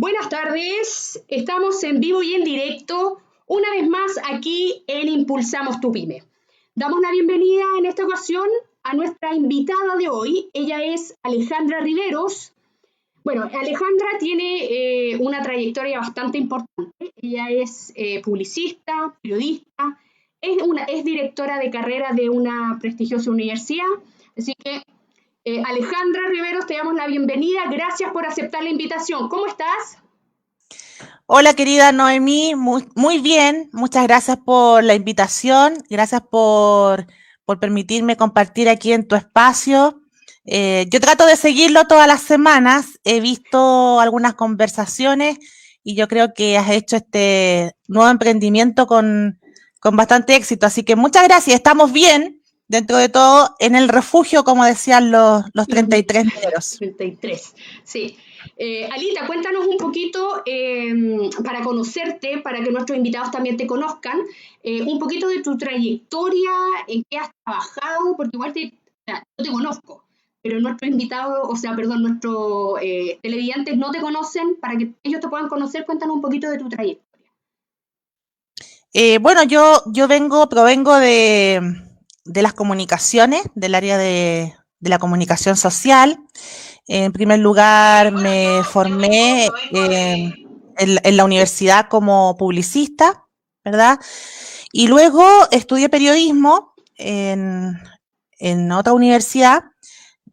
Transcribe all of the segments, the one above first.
Buenas tardes, estamos en vivo y en directo, una vez más aquí en Impulsamos tu Pyme. Damos la bienvenida en esta ocasión a nuestra invitada de hoy, ella es Alejandra Riveros. Bueno, Alejandra tiene una trayectoria bastante importante, ella es publicista, periodista, es directora de carrera de una prestigiosa universidad, así que Alejandra Riveros, te damos la bienvenida. Gracias por aceptar la invitación. ¿Cómo estás? Hola querida Noemí, muy bien, muchas gracias por la invitación, gracias por permitirme compartir aquí en tu espacio. Yo trato de seguirlo todas las semanas, he visto algunas conversaciones y yo creo que has hecho este nuevo emprendimiento con bastante éxito, así que muchas gracias, estamos bien dentro de todo en el refugio, como decían los 33 mineros. 33, sí. Alita, cuéntanos un poquito, para conocerte, para que nuestros invitados también te conozcan, un poquito de tu trayectoria, en qué has trabajado, porque igual o sea, yo te conozco, pero nuestros invitados, nuestros televidentes no te conocen, para que ellos te puedan conocer, cuéntanos un poquito de tu trayectoria. Bueno, yo provengo de las comunicaciones, del área de la comunicación social. En primer lugar, Bueno, me yo formé provengo de... en la universidad como publicista, ¿verdad? Y luego estudié periodismo en otra universidad.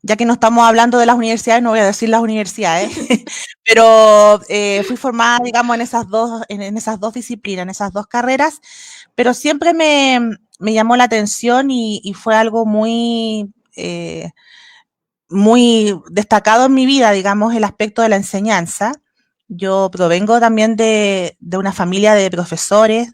Ya que no estamos hablando de las universidades, no voy a decir las universidades, pero fui formada, digamos, en esas dos disciplinas, en esas dos carreras, pero siempre me llamó la atención y fue algo muy destacado en mi vida, digamos, el aspecto de la enseñanza. Yo provengo también de una familia de profesores.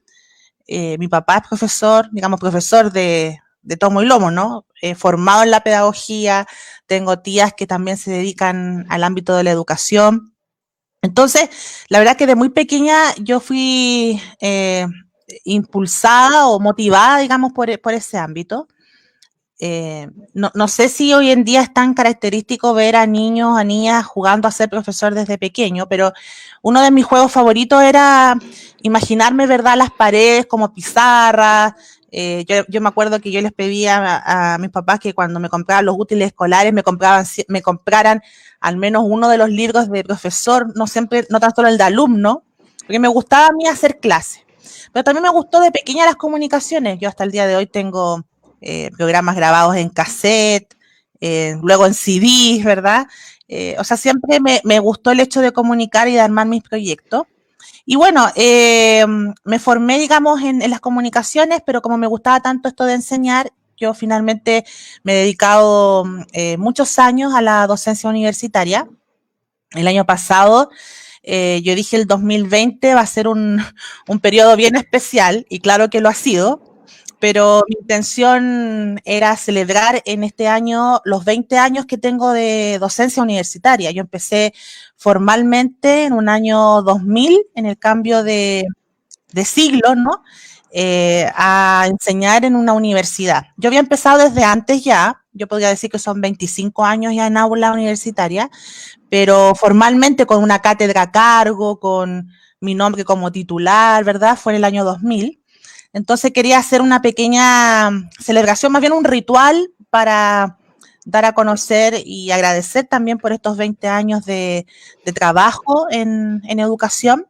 Mi papá es profesor, digamos, profesor de tomo y lomo, ¿no? Formado en la pedagogía, tengo tías que también se dedican al ámbito de la educación. Entonces, la verdad que de muy pequeña yo fui impulsada o motivada, digamos, por ese ámbito. No sé si hoy en día es tan característico ver a niños, a niñas jugando a ser profesor desde pequeño, pero uno de mis juegos favoritos era imaginarme, ¿verdad?, las paredes como pizarras. Yo me acuerdo que yo les pedía a mis papás que cuando me compraban los útiles escolares me compraran al menos uno de los libros de profesor, no siempre, no tan solo el de alumno, porque me gustaba a mí hacer clases. Pero también me gustó de pequeña las comunicaciones. Yo hasta el día de hoy tengo programas grabados en cassette, luego en CDs, ¿verdad? O sea, siempre me gustó el hecho de comunicar y de armar mis proyectos. Y bueno, me formé, digamos, en las comunicaciones, pero como me gustaba tanto esto de enseñar, yo finalmente me he dedicado muchos años a la docencia universitaria. El año pasado, yo dije el 2020 va a ser un periodo bien especial, y claro que lo ha sido, pero mi intención era celebrar en este año los 20 años que tengo de docencia universitaria. Yo empecé formalmente en un año 2000, en el cambio de siglo, ¿no? A enseñar en una universidad. Yo había empezado desde antes ya, yo podría decir que son 25 años ya en aula universitaria, pero formalmente con una cátedra a cargo, con mi nombre como titular, ¿verdad? Fue en el año 2000. Entonces quería hacer una pequeña celebración, más bien un ritual para dar a conocer y agradecer también por estos 20 años de trabajo en educación,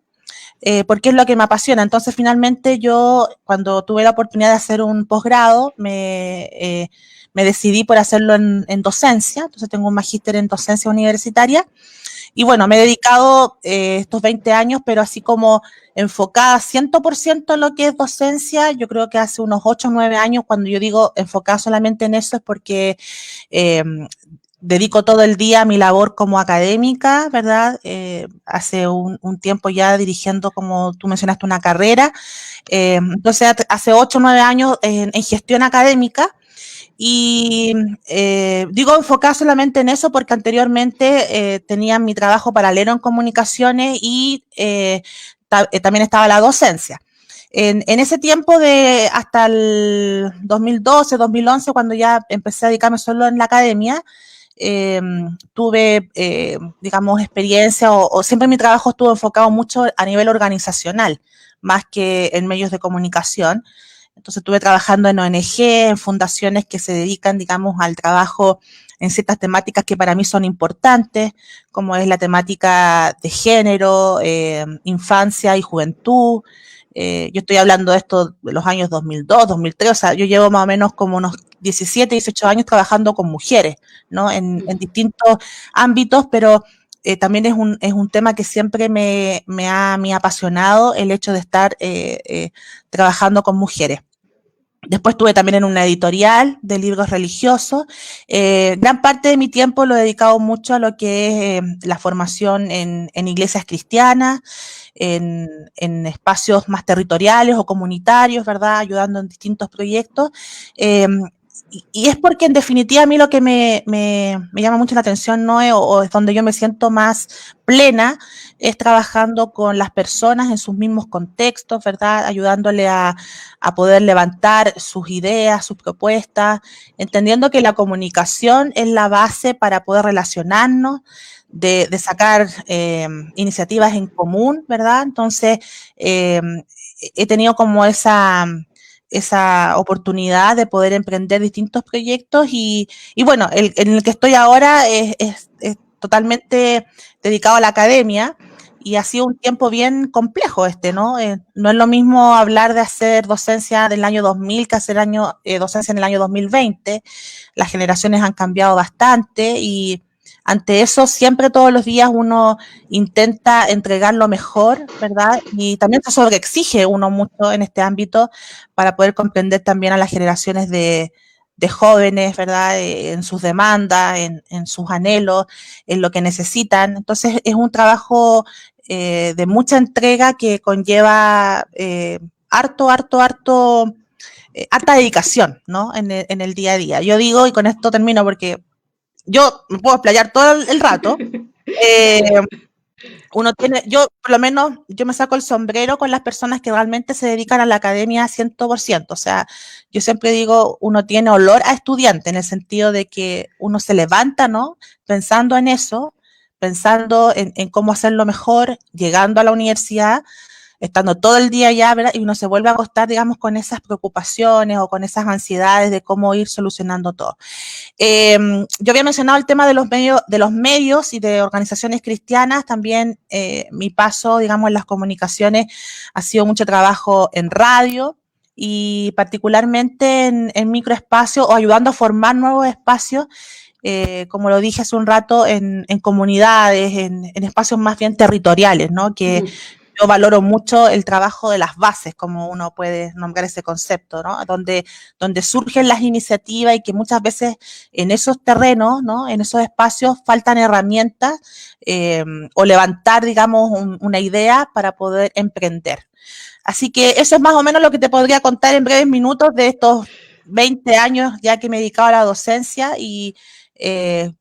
porque es lo que me apasiona. Entonces finalmente yo, cuando tuve la oportunidad de hacer un posgrado, me decidí por hacerlo en docencia. Entonces tengo un magíster en docencia universitaria. Y bueno, me he dedicado estos 20 años, pero así como enfocada 100% en lo que es docencia. Yo creo que hace unos 8 o 9 años, cuando yo digo enfocada solamente en eso, es porque eh, dedico todo el día a mi labor como académica, ¿verdad? Hace un tiempo ya dirigiendo, como tú mencionaste, una carrera. Entonces, hace 8 o 9 años en gestión académica. Y digo enfocada solamente en eso porque anteriormente tenía mi trabajo paralelo en comunicaciones y también estaba la docencia. En ese tiempo de hasta el 2012, 2011, cuando ya empecé a dedicarme solo en la academia, tuve, digamos, experiencia o siempre mi trabajo estuvo enfocado mucho a nivel organizacional, más que en medios de comunicación. Entonces estuve trabajando en ONG, en fundaciones que se dedican, digamos, al trabajo en ciertas temáticas que para mí son importantes, como es la temática de género, infancia y juventud. Yo estoy hablando de esto de los años 2002, 2003, o sea, yo llevo más o menos como unos 17, 18 años trabajando con mujeres, ¿no? En distintos ámbitos, pero también es un tema que siempre me ha apasionado el hecho de estar trabajando con mujeres. Después estuve también en una editorial de libros religiosos. Gran parte de mi tiempo lo he dedicado mucho a lo que es la formación en iglesias cristianas, en espacios más territoriales o comunitarios, ¿verdad? Ayudando en distintos proyectos. Y es porque en definitiva a mí lo que me llama mucho la atención, ¿no? O es donde yo me siento más plena, es trabajando con las personas en sus mismos contextos, ¿verdad? Ayudándole a poder levantar sus ideas, sus propuestas, entendiendo que la comunicación es la base para poder relacionarnos, de sacar iniciativas en común, ¿verdad? Entonces, he tenido como esa oportunidad de poder emprender distintos proyectos y bueno, en el que estoy ahora es totalmente dedicado a la academia y ha sido un tiempo bien complejo ¿no? No es lo mismo hablar de hacer docencia del año 2000 que hacer docencia en el año 2020. Las generaciones han cambiado bastante y ante eso siempre todos los días uno intenta entregar lo mejor, ¿verdad? Y también se sobreexige uno mucho en este ámbito para poder comprender también a las generaciones de jóvenes, ¿verdad? En sus demandas, en sus anhelos, en lo que necesitan. Entonces es un trabajo de mucha entrega que conlleva harta dedicación, ¿no? En el día a día. Yo digo, y con esto termino porque yo me puedo explayar todo el rato. Uno tiene, yo por lo menos, yo me saco el sombrero con las personas que realmente se dedican a la academia 100%. O sea, yo siempre digo, uno tiene olor a estudiante en el sentido de que uno se levanta, ¿no? Pensando en eso, pensando en cómo hacerlo mejor, llegando a la universidad, estando todo el día allá, ¿verdad? Y uno se vuelve a acostar, digamos, con esas preocupaciones o con esas ansiedades de cómo ir solucionando todo. Yo había mencionado el tema de los medios y de organizaciones cristianas. También mi paso, digamos, en las comunicaciones ha sido mucho trabajo en radio y particularmente en microespacios o ayudando a formar nuevos espacios, como lo dije hace un rato, en comunidades, en espacios más bien territoriales, ¿no? Que yo valoro mucho el trabajo de las bases, como uno puede nombrar ese concepto, ¿no? Donde surgen las iniciativas y que muchas veces en esos terrenos, ¿no? En esos espacios faltan herramientas o levantar, digamos, una idea para poder emprender. Así que eso es más o menos lo que te podría contar en breves minutos de estos 20 años ya que me he dedicado a la docencia y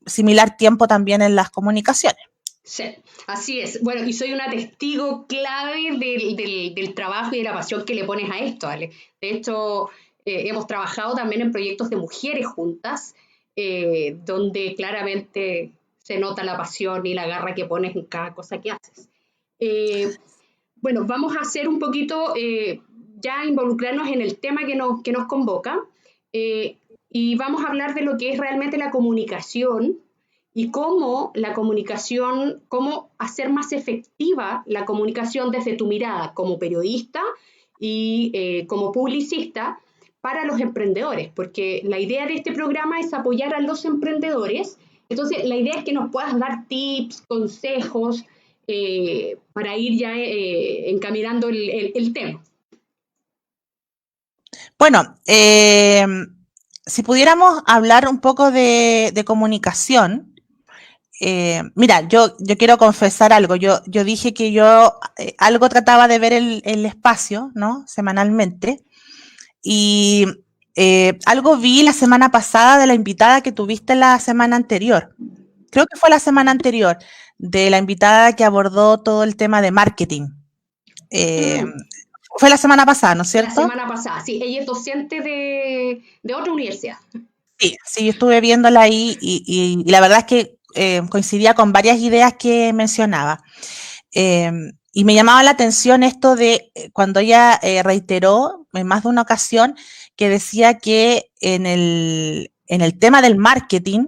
similar tiempo también en las comunicaciones. Sí, así es. Bueno, y soy una testigo clave del trabajo y de la pasión que le pones a esto, Ale. De hecho, hemos trabajado también en proyectos de mujeres juntas, donde claramente se nota la pasión y la garra que pones en cada cosa que haces. Bueno, vamos a hacer un poquito, ya involucrarnos en el tema que nos convoca, y vamos a hablar de lo que es realmente la comunicación y cómo la comunicación, cómo hacer más efectiva la comunicación desde tu mirada como periodista y como publicista para los emprendedores, porque la idea de este programa es apoyar a los emprendedores. Entonces, la idea es que nos puedas dar tips, consejos, para ir ya encaminando el tema. Bueno, si pudiéramos hablar un poco de comunicación, mira, yo quiero confesar algo. Yo dije que yo algo trataba de ver el espacio, ¿no? Semanalmente. Y algo vi la semana pasada de la invitada que tuviste la semana anterior. Creo que fue la semana anterior, de la invitada que abordó todo el tema de marketing. Fue la semana pasada, ¿no es cierto? La semana pasada, sí. Ella es docente de otra universidad. Sí, yo estuve viéndola ahí y la verdad es que coincidía con varias ideas que mencionaba. Y me llamaba la atención esto de cuando ella reiteró en más de una ocasión que decía que en el tema del marketing,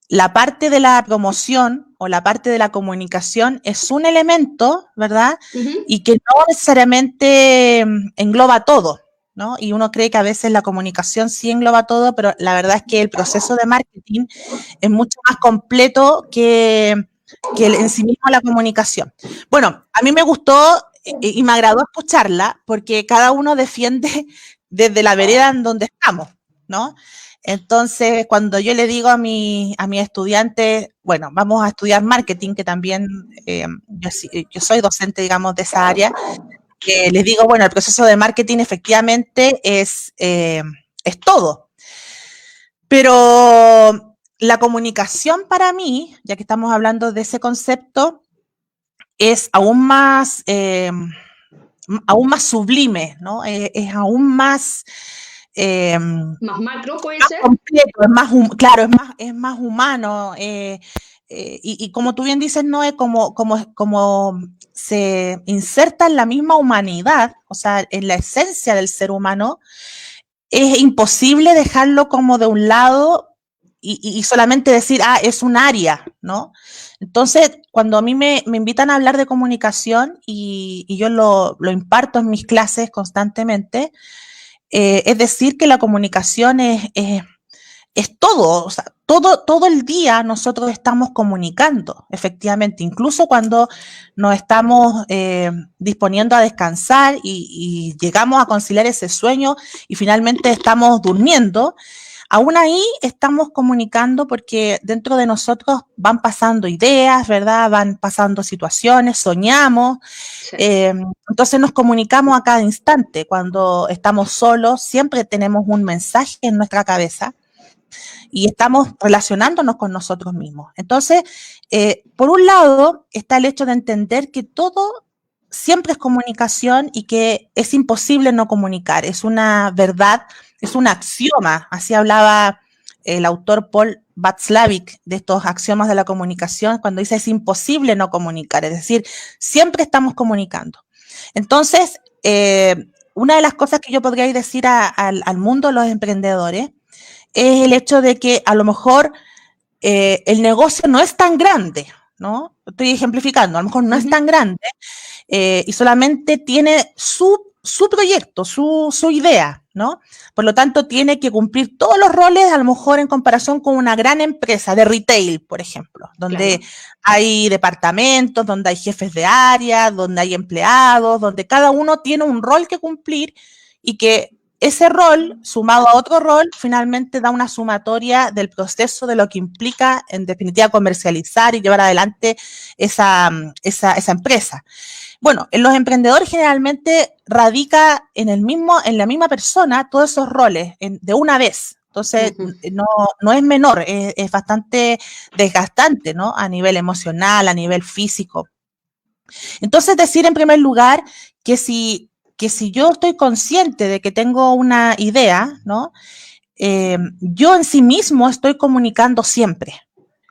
la parte de la promoción o la parte de la comunicación es un elemento, ¿verdad? Y que no necesariamente engloba todo, ¿no? Y uno cree que a veces la comunicación sí engloba todo, pero la verdad es que el proceso de marketing es mucho más completo que en sí mismo la comunicación. Bueno, a mí me gustó y me agradó escucharla porque cada uno defiende desde la vereda en donde estamos, ¿no? Entonces, cuando yo le digo a mi estudiante, bueno, vamos a estudiar marketing, que también yo soy docente, digamos, de esa área, les digo, bueno, el proceso de marketing efectivamente es todo. Pero la comunicación para mí, ya que estamos hablando de ese concepto, es aún más sublime, ¿no? Es aún más... más macro puede más ser. Completo, claro, es más humano. Y como tú bien dices, no es como se inserta en la misma humanidad, o sea, en la esencia del ser humano, es imposible dejarlo como de un lado y solamente decir, es un área, ¿no? Entonces, cuando a mí me invitan a hablar de comunicación y yo lo imparto en mis clases constantemente, es decir que la comunicación es todo, o sea, todo el día nosotros estamos comunicando, efectivamente, incluso cuando nos estamos disponiendo a descansar y llegamos a conciliar ese sueño y finalmente estamos durmiendo, aún ahí estamos comunicando porque dentro de nosotros van pasando ideas, ¿verdad? Van pasando situaciones, soñamos. Sí. Entonces nos comunicamos a cada instante. Cuando estamos solos, siempre tenemos un mensaje en nuestra cabeza y estamos relacionándonos con nosotros mismos. Entonces, por un lado, está el hecho de entender que todo siempre es comunicación y que es imposible no comunicar. Es una verdad, es un axioma. Así hablaba el autor Paul Václavic de estos axiomas de la comunicación cuando dice es imposible no comunicar. Es decir, siempre estamos comunicando. Entonces, una de las cosas que yo podría decir al mundo de los emprendedores es el hecho de que a lo mejor el negocio no es tan grande, ¿no? Estoy ejemplificando, a lo mejor no es tan grande y solamente tiene su proyecto, su idea, ¿no? Por lo tanto, tiene que cumplir todos los roles, a lo mejor en comparación con una gran empresa de retail, por ejemplo, donde hay departamentos, donde hay jefes de área, donde hay empleados, donde cada uno tiene un rol que cumplir y que ese rol, sumado a otro rol, finalmente da una sumatoria del proceso de lo que implica, en definitiva, comercializar y llevar adelante esa empresa. Bueno, en los emprendedores generalmente radica en la misma persona todos esos roles de una vez. Entonces, no es menor, es bastante desgastante, ¿no? A nivel emocional, a nivel físico. Entonces, decir en primer lugar que si yo estoy consciente de que tengo una idea, ¿no? Yo en sí mismo estoy comunicando siempre.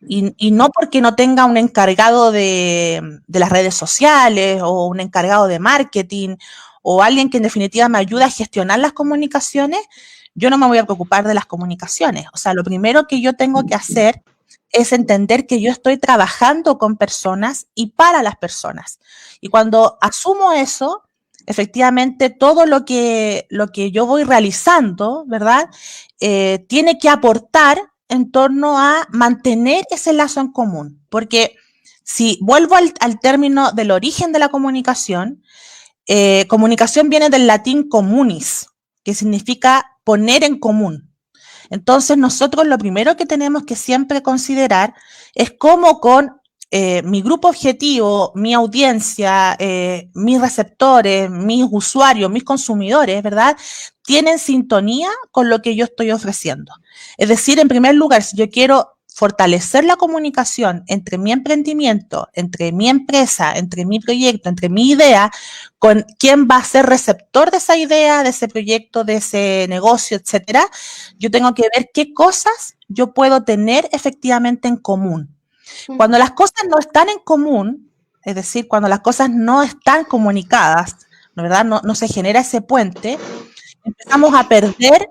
Y no porque no tenga un encargado de las redes sociales o un encargado de marketing o alguien que en definitiva me ayude a gestionar las comunicaciones, yo no me voy a preocupar de las comunicaciones. O sea, lo primero que yo tengo que hacer es entender que yo estoy trabajando con personas y para las personas. Y cuando asumo eso, efectivamente todo lo que yo voy realizando, ¿verdad? Tiene que aportar en torno a mantener ese lazo en común. Porque si vuelvo al término del origen de la comunicación, comunicación viene del latín communis, que significa poner en común. Entonces nosotros lo primero que tenemos que siempre considerar es cómo con mi grupo objetivo, mi audiencia, mis receptores, mis usuarios, mis consumidores, ¿verdad? Tienen sintonía con lo que yo estoy ofreciendo. Es decir, en primer lugar, si yo quiero fortalecer la comunicación entre mi emprendimiento, entre mi empresa, entre mi proyecto, entre mi idea, con quién va a ser receptor de esa idea, de ese proyecto, de ese negocio, etcétera, yo tengo que ver qué cosas yo puedo tener efectivamente en común. Cuando las cosas no están en común, es decir, cuando las cosas no están comunicadas, ¿verdad? No se genera ese puente, empezamos a perder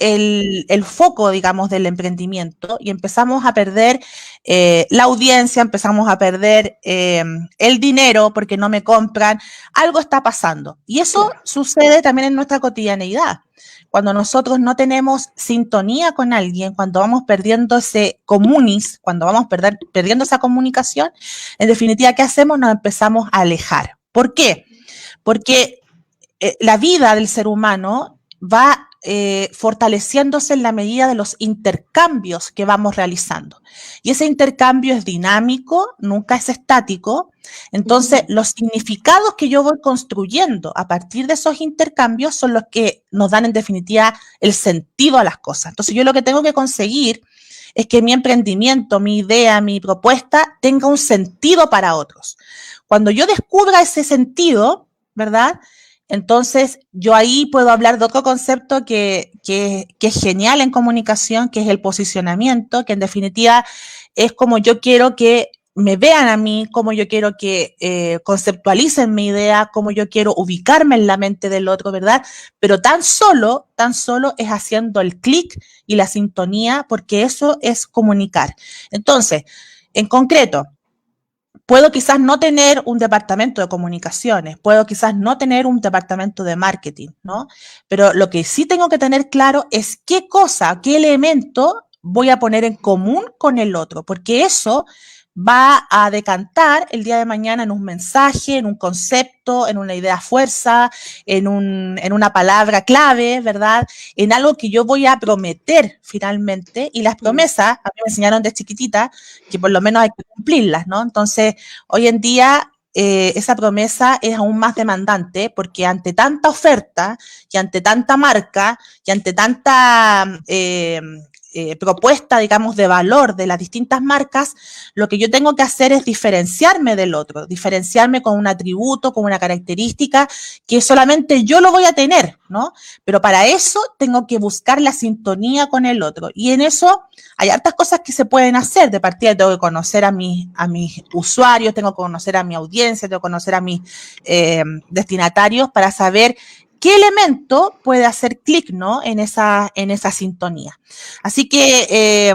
el foco, digamos, del emprendimiento y empezamos a perder la audiencia, empezamos a perder el dinero porque no me compran, algo está pasando. Y eso sucede también en nuestra cotidianeidad. Cuando nosotros no tenemos sintonía con alguien, cuando vamos perdiendo ese comunis, cuando vamos perdiendo esa comunicación, en definitiva, ¿qué hacemos? Nos empezamos a alejar. ¿Por qué? Porque la vida del ser humano va fortaleciéndose en la medida de los intercambios que vamos realizando. Y ese intercambio es dinámico, nunca es estático. Entonces, los significados que yo voy construyendo a partir de esos intercambios son los que nos dan en definitiva el sentido a las cosas. Entonces, yo lo que tengo que conseguir es que mi emprendimiento, mi idea, mi propuesta tenga un sentido para otros. Cuando yo descubra ese sentido, ¿verdad?, entonces, yo ahí puedo hablar de otro concepto que es genial en comunicación, que es el posicionamiento, que en definitiva es como yo quiero que me vean a mí, como yo quiero que conceptualicen mi idea, como yo quiero ubicarme en la mente del otro, ¿verdad? Pero tan solo es haciendo el clic y la sintonía, porque eso es comunicar. Entonces, en concreto, puedo quizás no tener un departamento de comunicaciones, puedo quizás no tener un departamento de marketing, ¿no? Pero lo que sí tengo que tener claro es qué cosa, qué elemento voy a poner en común con el otro, porque eso va a decantar el día de mañana en un mensaje, en un concepto, en una idea fuerza, en una palabra clave, ¿verdad? En algo que yo voy a prometer finalmente. Y las promesas, a mí me enseñaron de chiquitita que por lo menos hay que cumplirlas, ¿no? Entonces, hoy en día esa promesa es aún más demandante porque ante tanta oferta y ante tanta marca y ante tanta propuesta, digamos, de valor de las distintas marcas, lo que yo tengo que hacer es diferenciarme del otro, diferenciarme con un atributo, con una característica que solamente yo lo voy a tener, ¿no? Pero para eso tengo que buscar la sintonía con el otro. Y en eso hay hartas cosas que se pueden hacer. De partida tengo que conocer a mis usuarios, tengo que conocer a mi audiencia, tengo que conocer a mis destinatarios para saber qué elemento puede hacer clic, ¿no?, en esa sintonía. Así que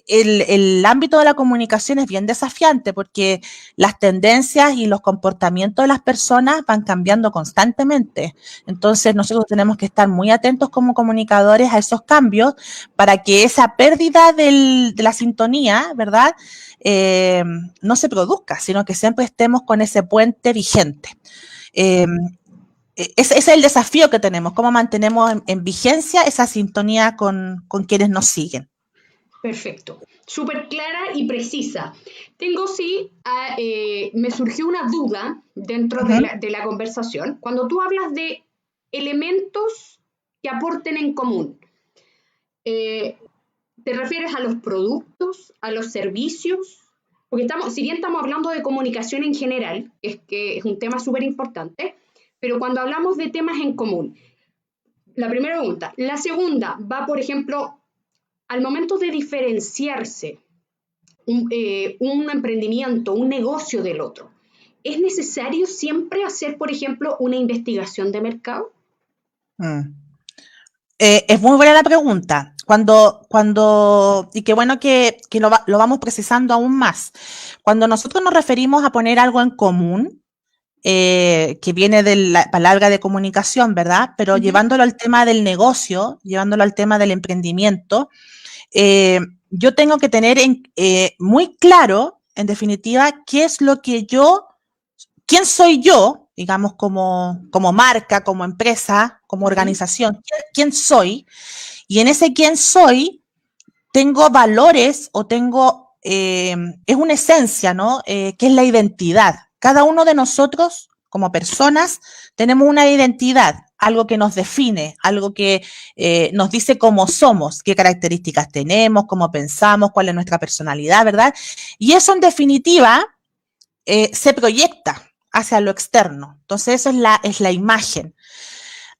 el ámbito de la comunicación es bien desafiante porque las tendencias y los comportamientos de las personas van cambiando constantemente. Entonces, nosotros tenemos que estar muy atentos como comunicadores a esos cambios para que esa pérdida de la sintonía, ¿verdad?, no se produzca, sino que siempre estemos con ese puente vigente. Ese es el desafío que tenemos, cómo mantenemos en vigencia esa sintonía con quienes nos siguen. Perfecto, súper clara y precisa. Me surgió una duda dentro de la conversación. Cuando tú hablas de elementos que aporten en común, ¿te refieres a los productos, a los servicios? Porque si bien estamos hablando de comunicación en general, que es un tema súper importante, pero cuando hablamos de temas en común, la primera pregunta. La segunda va, por ejemplo, al momento de diferenciarse un emprendimiento, un negocio del otro, ¿es necesario siempre hacer, por ejemplo, una investigación de mercado? Es muy buena la pregunta. Y qué bueno que lo vamos precisando aún más. Cuando nosotros nos referimos a poner algo en común, que viene de la palabra de comunicación, ¿verdad? Pero llevándolo al tema del negocio, llevándolo al tema del emprendimiento, yo tengo que tener muy claro, en definitiva, quién soy yo, digamos, como marca, como empresa, como organización, quién soy, y en ese quién soy tengo valores o es una esencia, ¿no? Que es la identidad. Cada uno de nosotros, como personas, tenemos una identidad algo que nos define, algo que nos dice cómo somos, qué características tenemos, cómo pensamos, cuál es nuestra personalidad, ¿verdad? Y eso en definitiva se proyecta hacia lo externo. Entonces eso es la imagen.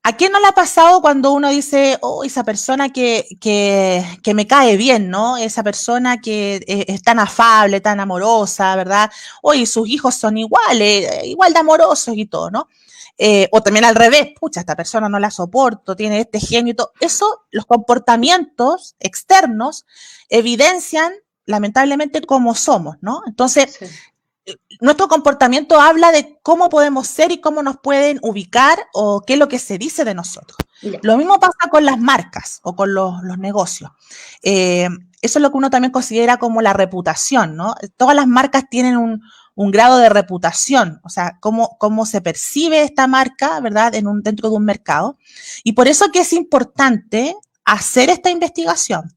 ¿A quién no le ha pasado cuando uno dice, oh, esa persona que me cae bien, ¿no? Esa persona que es tan afable, tan amorosa, ¿verdad? Oye, sus hijos son iguales, igual de amorosos y todo, ¿no? O también al revés, pucha, esta persona no la soporto, tiene este genio y todo. Eso, los comportamientos externos evidencian lamentablemente cómo somos, ¿no? Entonces, sí, nuestro comportamiento habla de cómo podemos ser y cómo nos pueden ubicar o qué es lo que se dice de nosotros. Yeah. Lo mismo pasa con las marcas o con los negocios. Eso es lo que uno también considera como la reputación, ¿no? Todas las marcas tienen un grado de reputación, o sea, cómo se percibe esta marca, ¿verdad?, dentro de un mercado. Y por eso que es importante hacer esta investigación.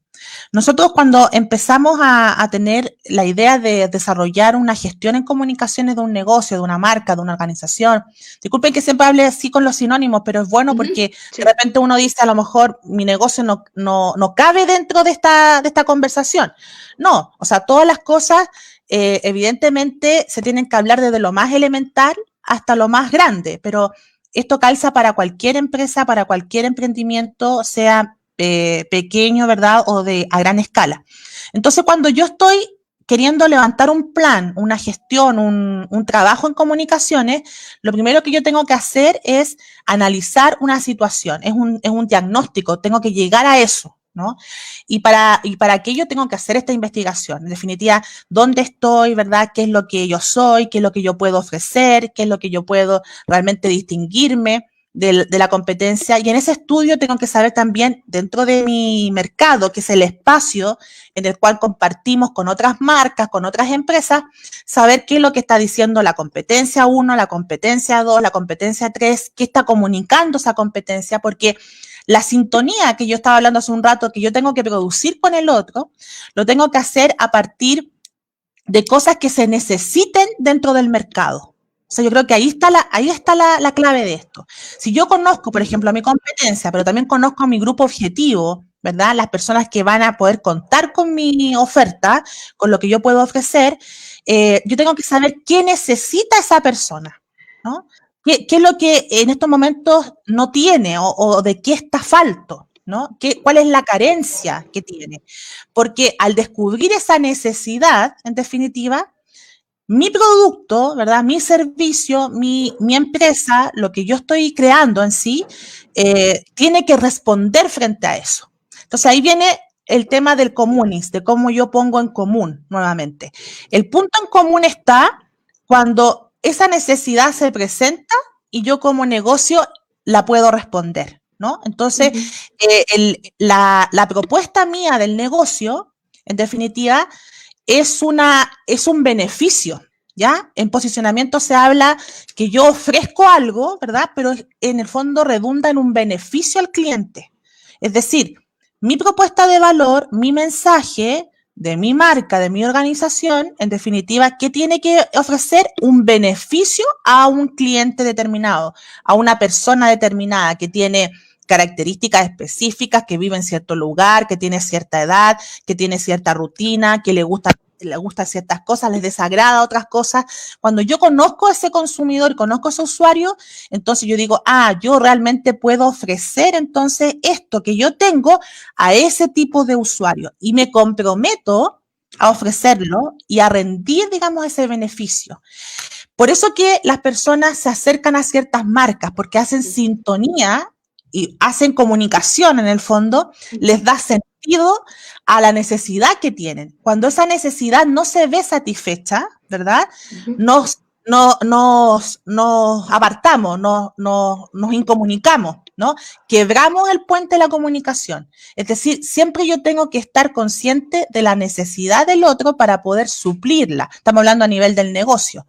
Nosotros cuando empezamos a tener la idea de desarrollar una gestión en comunicaciones de un negocio, de una marca, de una organización, disculpen que siempre hable así con los sinónimos, pero es bueno porque sí, de repente uno dice a lo mejor mi negocio no cabe dentro de esta conversación. No, o sea, todas las cosas evidentemente se tienen que hablar desde lo más elemental hasta lo más grande, pero esto calza para cualquier empresa, para cualquier emprendimiento, sea pequeño, ¿verdad? O a gran escala. Entonces, cuando yo estoy queriendo levantar un plan, una gestión, un trabajo en comunicaciones, lo primero que yo tengo que hacer es analizar una situación, es un diagnóstico, tengo que llegar a eso, ¿no? Y para aquello tengo que hacer esta investigación. En definitiva, ¿dónde estoy, verdad? ¿Qué es lo que yo soy? ¿Qué es lo que yo puedo ofrecer? ¿Qué es lo que yo puedo realmente distinguirme de la competencia? Y en ese estudio tengo que saber también, dentro de mi mercado, que es el espacio en el cual compartimos con otras marcas, con otras empresas, saber qué es lo que está diciendo la competencia 1, la competencia 2, la competencia 3, qué está comunicando esa competencia, porque la sintonía que yo estaba hablando hace un rato, que yo tengo que producir con el otro, lo tengo que hacer a partir de cosas que se necesiten dentro del mercado. O sea, yo creo que ahí está la clave de esto. Si yo conozco, por ejemplo, a mi competencia, pero también conozco a mi grupo objetivo, ¿verdad? Las personas que van a poder contar con mi oferta, con lo que yo puedo ofrecer, yo tengo que saber qué necesita esa persona, ¿no? ¿Qué es lo que en estos momentos no tiene o de qué está falto, ¿no? ¿Cuál es la carencia que tiene? Porque al descubrir esa necesidad, en definitiva, mi producto, ¿verdad? Mi servicio, mi empresa, lo que yo estoy creando en sí, tiene que responder frente a eso. Entonces ahí viene el tema del comunis, de cómo yo pongo en común nuevamente. El punto en común está cuando esa necesidad se presenta y yo como negocio la puedo responder, ¿no? Entonces, la propuesta mía del negocio, en definitiva, es un beneficio, ¿ya? En posicionamiento se habla que yo ofrezco algo, ¿verdad? Pero en el fondo redunda en un beneficio al cliente. Es decir, mi propuesta de valor, mi mensaje de mi marca, de mi organización, en definitiva, ¿qué tiene que ofrecer? Un beneficio a un cliente determinado, a una persona determinada que tiene características específicas, que vive en cierto lugar, que tiene cierta edad, que tiene cierta rutina, que le gustan ciertas cosas, les desagrada otras cosas. Cuando yo conozco a ese consumidor, conozco a ese usuario, entonces yo digo, yo realmente puedo ofrecer entonces esto que yo tengo a ese tipo de usuario y me comprometo a ofrecerlo y a rendir, digamos, ese beneficio. Por eso que las personas se acercan a ciertas marcas, porque hacen sintonía y hacen comunicación en el fondo, les da sentido a la necesidad que tienen. Cuando esa necesidad no se ve satisfecha, ¿verdad? Nos apartamos, nos incomunicamos, ¿no? Quebramos el puente de la comunicación. Es decir, siempre yo tengo que estar consciente de la necesidad del otro para poder suplirla. Estamos hablando a nivel del negocio.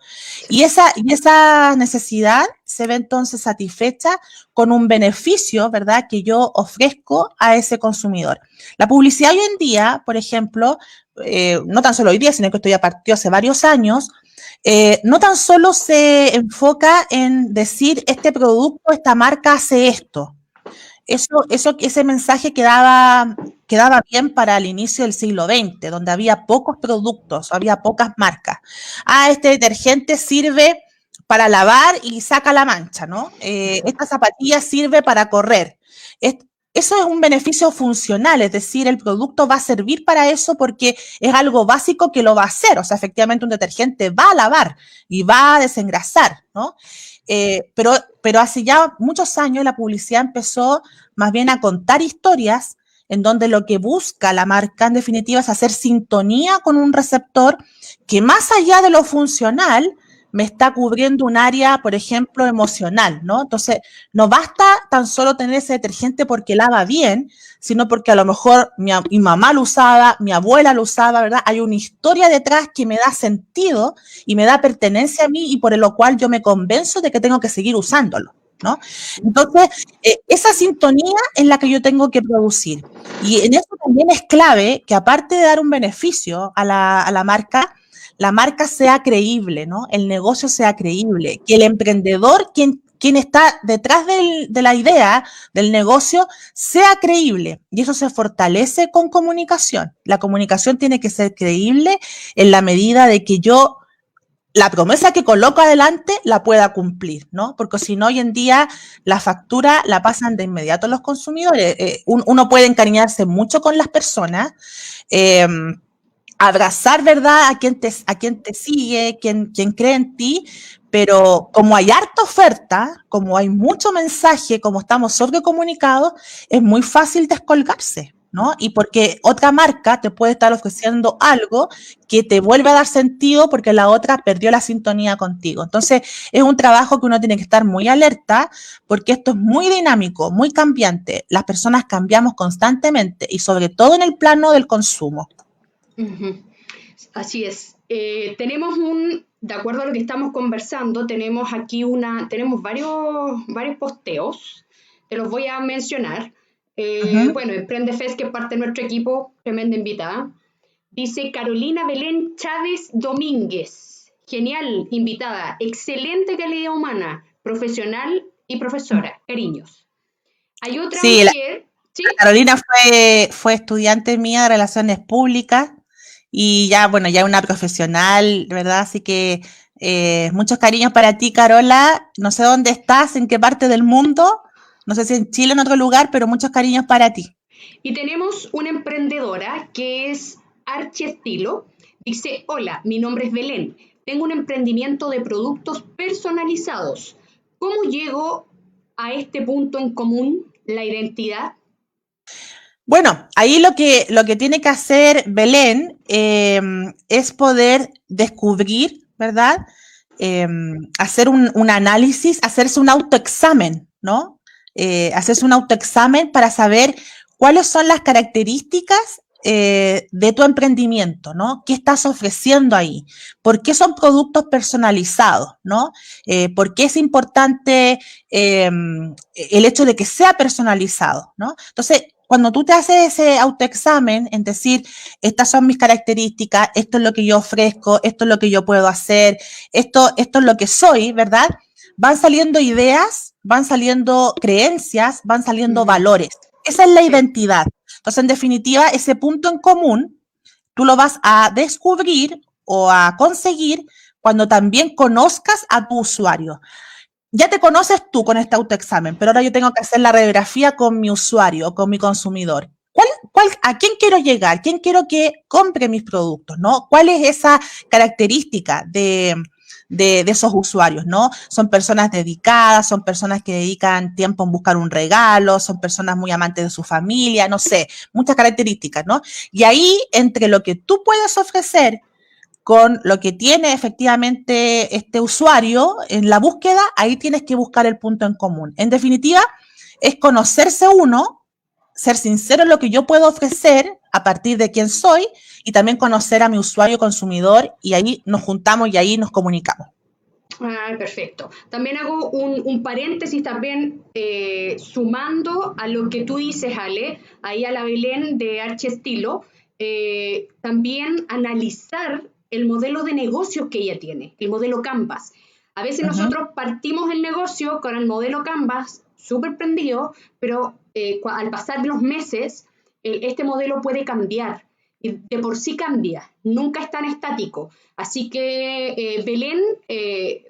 Y esa necesidad se ve entonces satisfecha con un beneficio, ¿verdad?, que yo ofrezco a ese consumidor. La publicidad hoy en día, por ejemplo, no tan solo hoy día, sino que esto ya partió hace varios años, no tan solo se enfoca en decir este producto, esta marca hace esto. Ese mensaje quedaba bien para el inicio del siglo XX, donde había pocos productos, había pocas marcas. Este detergente sirve para lavar y saca la mancha, ¿no? Esta zapatilla sirve para correr. Eso es un beneficio funcional, es decir, el producto va a servir para eso porque es algo básico que lo va a hacer. O sea, efectivamente un detergente va a lavar y va a desengrasar, ¿no? Pero hace ya muchos años la publicidad empezó más bien a contar historias en donde lo que busca la marca en definitiva es hacer sintonía con un receptor que más allá de lo funcional me está cubriendo un área, por ejemplo, emocional, ¿no? Entonces, no basta tan solo tener ese detergente porque lava bien, sino porque a lo mejor mi mamá lo usaba, mi abuela lo usaba, ¿verdad? Hay una historia detrás que me da sentido y me da pertenencia a mí y por lo cual yo me convenzo de que tengo que seguir usándolo, ¿no? Entonces, esa sintonía es la que yo tengo que producir. Y en eso también es clave que aparte de dar un beneficio a la marca sea creíble, ¿no? El negocio sea creíble, que el emprendedor, quien está detrás de la idea del negocio, sea creíble. Y eso se fortalece con comunicación. La comunicación tiene que ser creíble en la medida de que yo la promesa que coloco adelante la pueda cumplir, ¿no? Porque si no, hoy en día la factura la pasan de inmediato los consumidores. Uno puede encariñarse mucho con las personas, abrazar, ¿verdad?, a quien te sigue, quien cree en ti, pero como hay harta oferta, como hay mucho mensaje, como estamos sobrecomunicados, es muy fácil descolgarse, ¿no? Y porque otra marca te puede estar ofreciendo algo que te vuelve a dar sentido porque la otra perdió la sintonía contigo. Entonces, es un trabajo que uno tiene que estar muy alerta porque esto es muy dinámico, muy cambiante. Las personas cambiamos constantemente y sobre todo en el plano del consumo. Así es. Tenemos de acuerdo a lo que estamos conversando, tenemos aquí tenemos varios posteos, te los voy a mencionar. Bueno, Emprende Fest, que es parte de nuestro equipo, tremenda invitada. Dice Carolina Belén Chávez Domínguez, genial invitada, excelente calidad humana, profesional y profesora, cariños. Hay otra mujer... ¿Sí? Carolina fue estudiante mía de Relaciones Públicas y ya, bueno, ya una profesional, ¿verdad? Así que muchos cariños para ti, Carola. No sé dónde estás, en qué parte del mundo, no sé si en Chile o en otro lugar, pero muchos cariños para ti. Y tenemos una emprendedora que es Archi Estilo. Dice, hola, mi nombre es Belén. Tengo un emprendimiento de productos personalizados. ¿Cómo llego a este punto en común, la identidad? Bueno, ahí lo que tiene que hacer Belén es poder descubrir, ¿verdad? Hacer un análisis, hacerse un autoexamen, ¿no? Hacerse un autoexamen para saber cuáles son las características de tu emprendimiento, ¿no? ¿Qué estás ofreciendo ahí? ¿Por qué son productos personalizados, ¿no? ¿Por qué es importante el hecho de que sea personalizado, ¿no? Entonces, cuando tú te haces ese autoexamen, en decir, estas son mis características, esto es lo que yo ofrezco, esto es lo que yo puedo hacer, esto es lo que soy, ¿verdad? Van saliendo ideas, van saliendo creencias, van saliendo valores. Esa es la identidad. Entonces, en definitiva, ese punto en común, tú lo vas a descubrir o a conseguir cuando también conozcas a tu usuario. Ya te conoces tú con este autoexamen, pero ahora yo tengo que hacer la radiografía con mi usuario, con mi consumidor. ¿A quién quiero llegar? ¿Quién quiero que compre mis productos? ¿No? ¿Cuál es esa característica de esos usuarios? ¿No? Son personas dedicadas, son personas que dedican tiempo en buscar un regalo, son personas muy amantes de su familia, no sé, muchas características, ¿no? Y ahí, entre lo que tú puedes ofrecer con lo que tiene efectivamente este usuario en la búsqueda, ahí tienes que buscar el punto en común. En definitiva, es conocerse uno, ser sincero en lo que yo puedo ofrecer a partir de quién soy y también conocer a mi usuario consumidor y ahí nos juntamos y ahí nos comunicamos. Perfecto. También hago un paréntesis también sumando a lo que tú dices, Ale, ahí a la Belén de Archi Estilo, también analizar el modelo de negocios que ella tiene, el modelo Canvas. A veces nosotros partimos el negocio con el modelo Canvas súper prendido, pero al pasar los meses, este modelo puede cambiar. De por sí cambia, nunca es tan estático. Así que, Belén,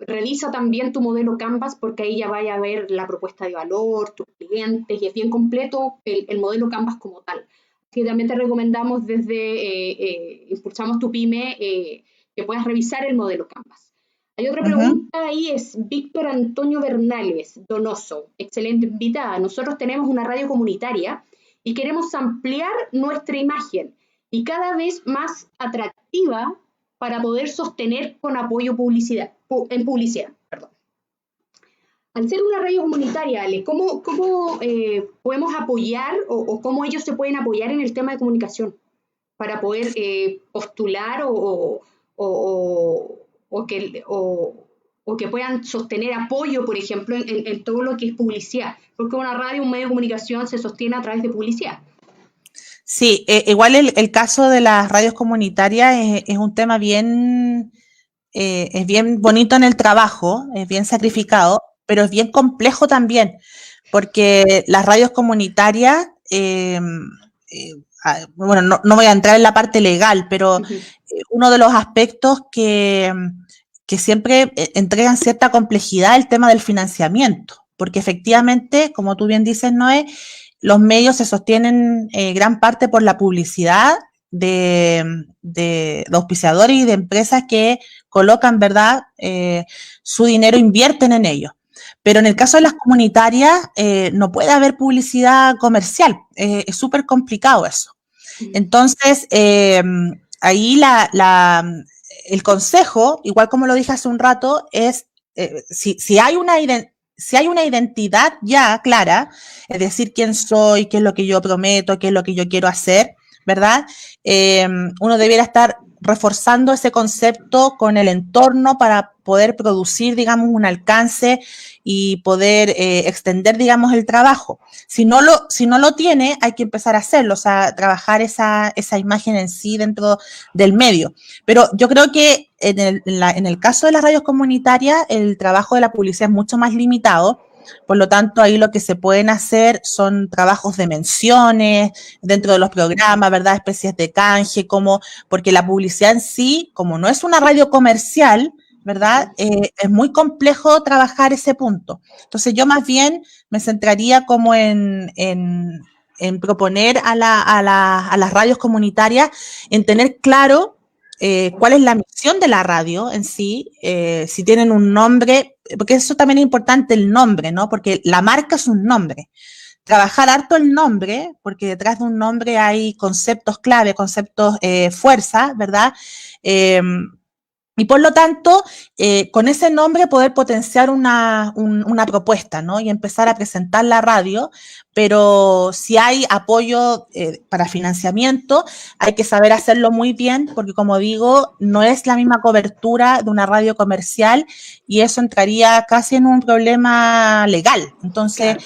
revisa también tu modelo Canvas, porque ahí ya vaya a ver la propuesta de valor, tus clientes, y es bien completo el modelo Canvas como tal. Que también te recomendamos desde Impulsamos tu Pyme que puedas revisar el modelo Canvas. Hay otra pregunta ahí, es Víctor Antonio Bernales Donoso, excelente invitada. Nosotros tenemos una radio comunitaria y queremos ampliar nuestra imagen y cada vez más atractiva para poder sostener con apoyo en publicidad. Perdón. Al ser una radio comunitaria, Ale, ¿cómo podemos apoyar o cómo ellos se pueden apoyar en el tema de comunicación para poder postular o que puedan sostener apoyo, por ejemplo, en todo lo que es publicidad? Porque una radio, un medio de comunicación se sostiene a través de publicidad. Sí, igual el caso de las radios comunitarias es un tema bien, es bien bonito en el trabajo, es bien sacrificado, pero es bien complejo también, porque las radios comunitarias, bueno, no voy a entrar en la parte legal, pero uno de los aspectos que siempre entregan cierta complejidad es el tema del financiamiento, porque efectivamente, como tú bien dices, Noé, los medios se sostienen gran parte por la publicidad de auspiciadores y de empresas que colocan, ¿verdad? Su dinero, invierten en ellos. Pero en el caso de las comunitarias, no puede haber publicidad comercial. Es súper complicado eso. Entonces, ahí el consejo, igual como lo dije hace un rato, es si hay una identidad ya clara, es decir, quién soy, qué es lo que yo prometo, qué es lo que yo quiero hacer, ¿verdad? Uno debiera estar reforzando ese concepto con el entorno para poder producir, digamos, un alcance y poder extender, digamos, el trabajo. Si no lo tiene, hay que empezar a hacerlo, o sea, trabajar esa imagen en sí dentro del medio. Pero yo creo que en el caso de las radios comunitarias, el trabajo de la publicidad es mucho más limitado. Por lo tanto, ahí lo que se pueden hacer son trabajos de menciones dentro de los programas, ¿verdad? Especies de canje, porque la publicidad en sí, como no es una radio comercial, ¿verdad? Es muy complejo trabajar ese punto. Entonces, yo más bien me centraría como en proponer a las radios comunitarias en tener claro cuál es la misión de la radio en sí, si tienen un nombre, porque eso también es importante, el nombre, ¿no? Porque la marca es un nombre. Trabajar harto el nombre, porque detrás de un nombre hay conceptos clave, conceptos fuerza, ¿verdad? Y por lo tanto, con ese nombre poder potenciar una propuesta, ¿no? Y empezar a presentar la radio, pero si hay apoyo para financiamiento, hay que saber hacerlo muy bien, porque como digo, no es la misma cobertura de una radio comercial y eso entraría casi en un problema legal. Entonces,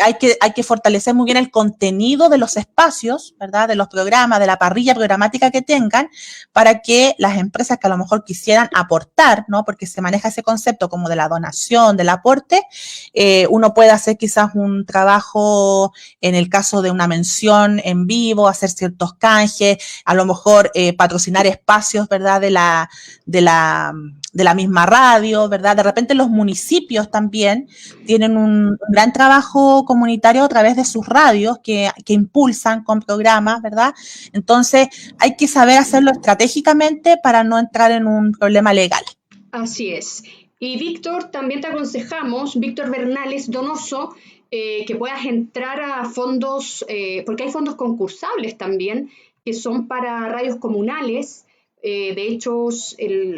hay que fortalecer muy bien el contenido de los espacios, ¿verdad? De los programas, de la parrilla programática que tengan, para que las empresas que a lo mejor quisieran aportar, ¿no? Porque se maneja ese concepto como de la donación, del aporte, uno puede hacer quizás un trabajo en el caso de una mención en vivo, hacer ciertos canjes, a lo mejor patrocinar espacios, ¿verdad? De la misma radio, ¿verdad? De repente los municipios también tienen un gran trabajo comunitario a través de sus radios que impulsan con programas, ¿verdad? Entonces hay que saber hacerlo estratégicamente para no entrar en un problema legal. Así es. Y Víctor, también te aconsejamos, Víctor Bernales Donoso, que puedas entrar a fondos, porque hay fondos concursables también, que son para radios comunales. De hecho,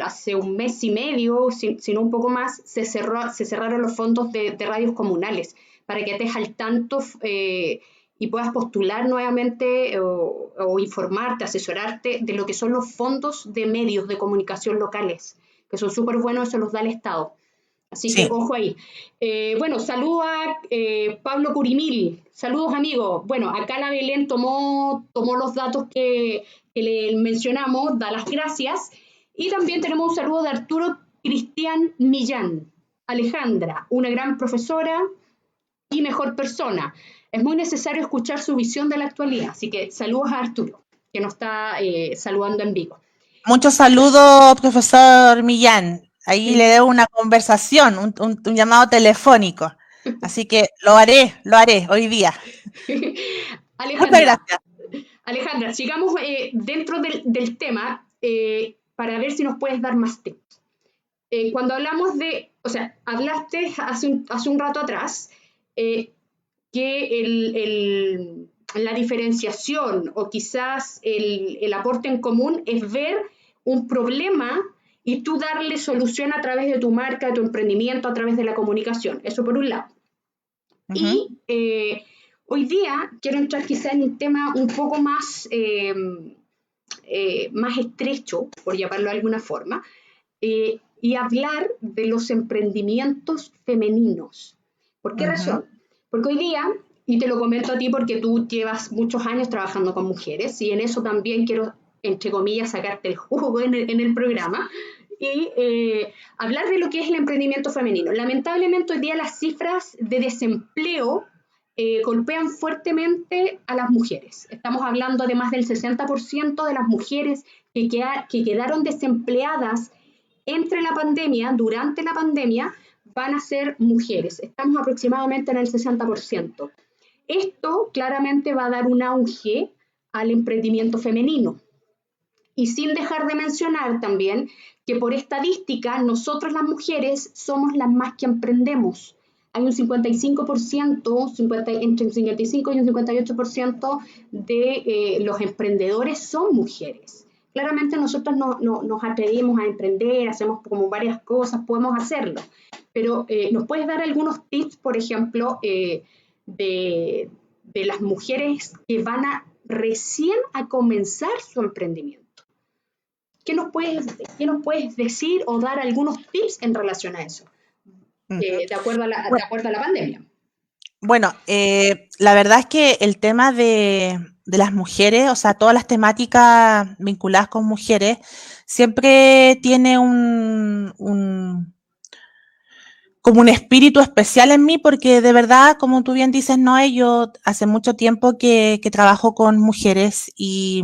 hace un mes y medio, si no un poco más, se cerraron los fondos de radios comunales, para que estés al tanto y puedas postular nuevamente o informarte, asesorarte de lo que son los fondos de medios de comunicación locales, que son súper buenos, eso los da el Estado. Así que ojo ahí. Bueno, saludo a Pablo Curimil. Saludos, amigos. Bueno, acá la Belén tomó los datos que le mencionamos, da las gracias. Y también tenemos un saludo de Arturo Cristian Millán. Alejandra, una gran profesora y mejor persona. Es muy necesario escuchar su visión de la actualidad. Así que saludos a Arturo, que nos está saludando en vivo. Muchos saludos, profesor Millán. Ahí le debo una conversación, un llamado telefónico. Así que lo haré hoy día. Muchas gracias. Alejandra, sigamos dentro del tema para ver si nos puedes dar más tips. Cuando hablamos de, o sea, hablaste hace un rato atrás que la diferenciación o quizás el aporte en común es ver un problema y tú darle solución a través de tu marca, de tu emprendimiento, a través de la comunicación. Eso por un lado. Y hoy día quiero entrar quizás en un tema un poco más estrecho, por llamarlo de alguna forma, y hablar de los emprendimientos femeninos. ¿Por qué razón? Porque hoy día, y te lo comento a ti porque tú llevas muchos años trabajando con mujeres, y en eso también quiero, entre comillas, sacarte el jugo en el programa, y hablar de lo que es el emprendimiento femenino. Lamentablemente hoy día las cifras de desempleo golpean fuertemente a las mujeres. Estamos hablando de más del 60% de las mujeres que quedaron desempleadas entre la pandemia, durante la pandemia, van a ser mujeres. Estamos aproximadamente en el 60%. Esto claramente va a dar un auge al emprendimiento femenino. Y sin dejar de mencionar también que por estadística, nosotras las mujeres somos las más que emprendemos. Hay un 55%, entre un 55 y un 58% de los emprendedores son mujeres. Claramente nosotros nos atrevimos a emprender, hacemos como varias cosas, podemos hacerlo. Pero ¿nos puedes dar algunos tips, por ejemplo, de las mujeres que van recién a comenzar su emprendimiento? ¿Qué nos puedes decir o dar algunos tips en relación a eso? De acuerdo a la pandemia. Bueno, la verdad es que el tema de las mujeres, o sea, todas las temáticas vinculadas con mujeres, siempre tiene como un espíritu especial en mí, porque de verdad, como tú bien dices, Noé, yo hace mucho tiempo que trabajo con mujeres y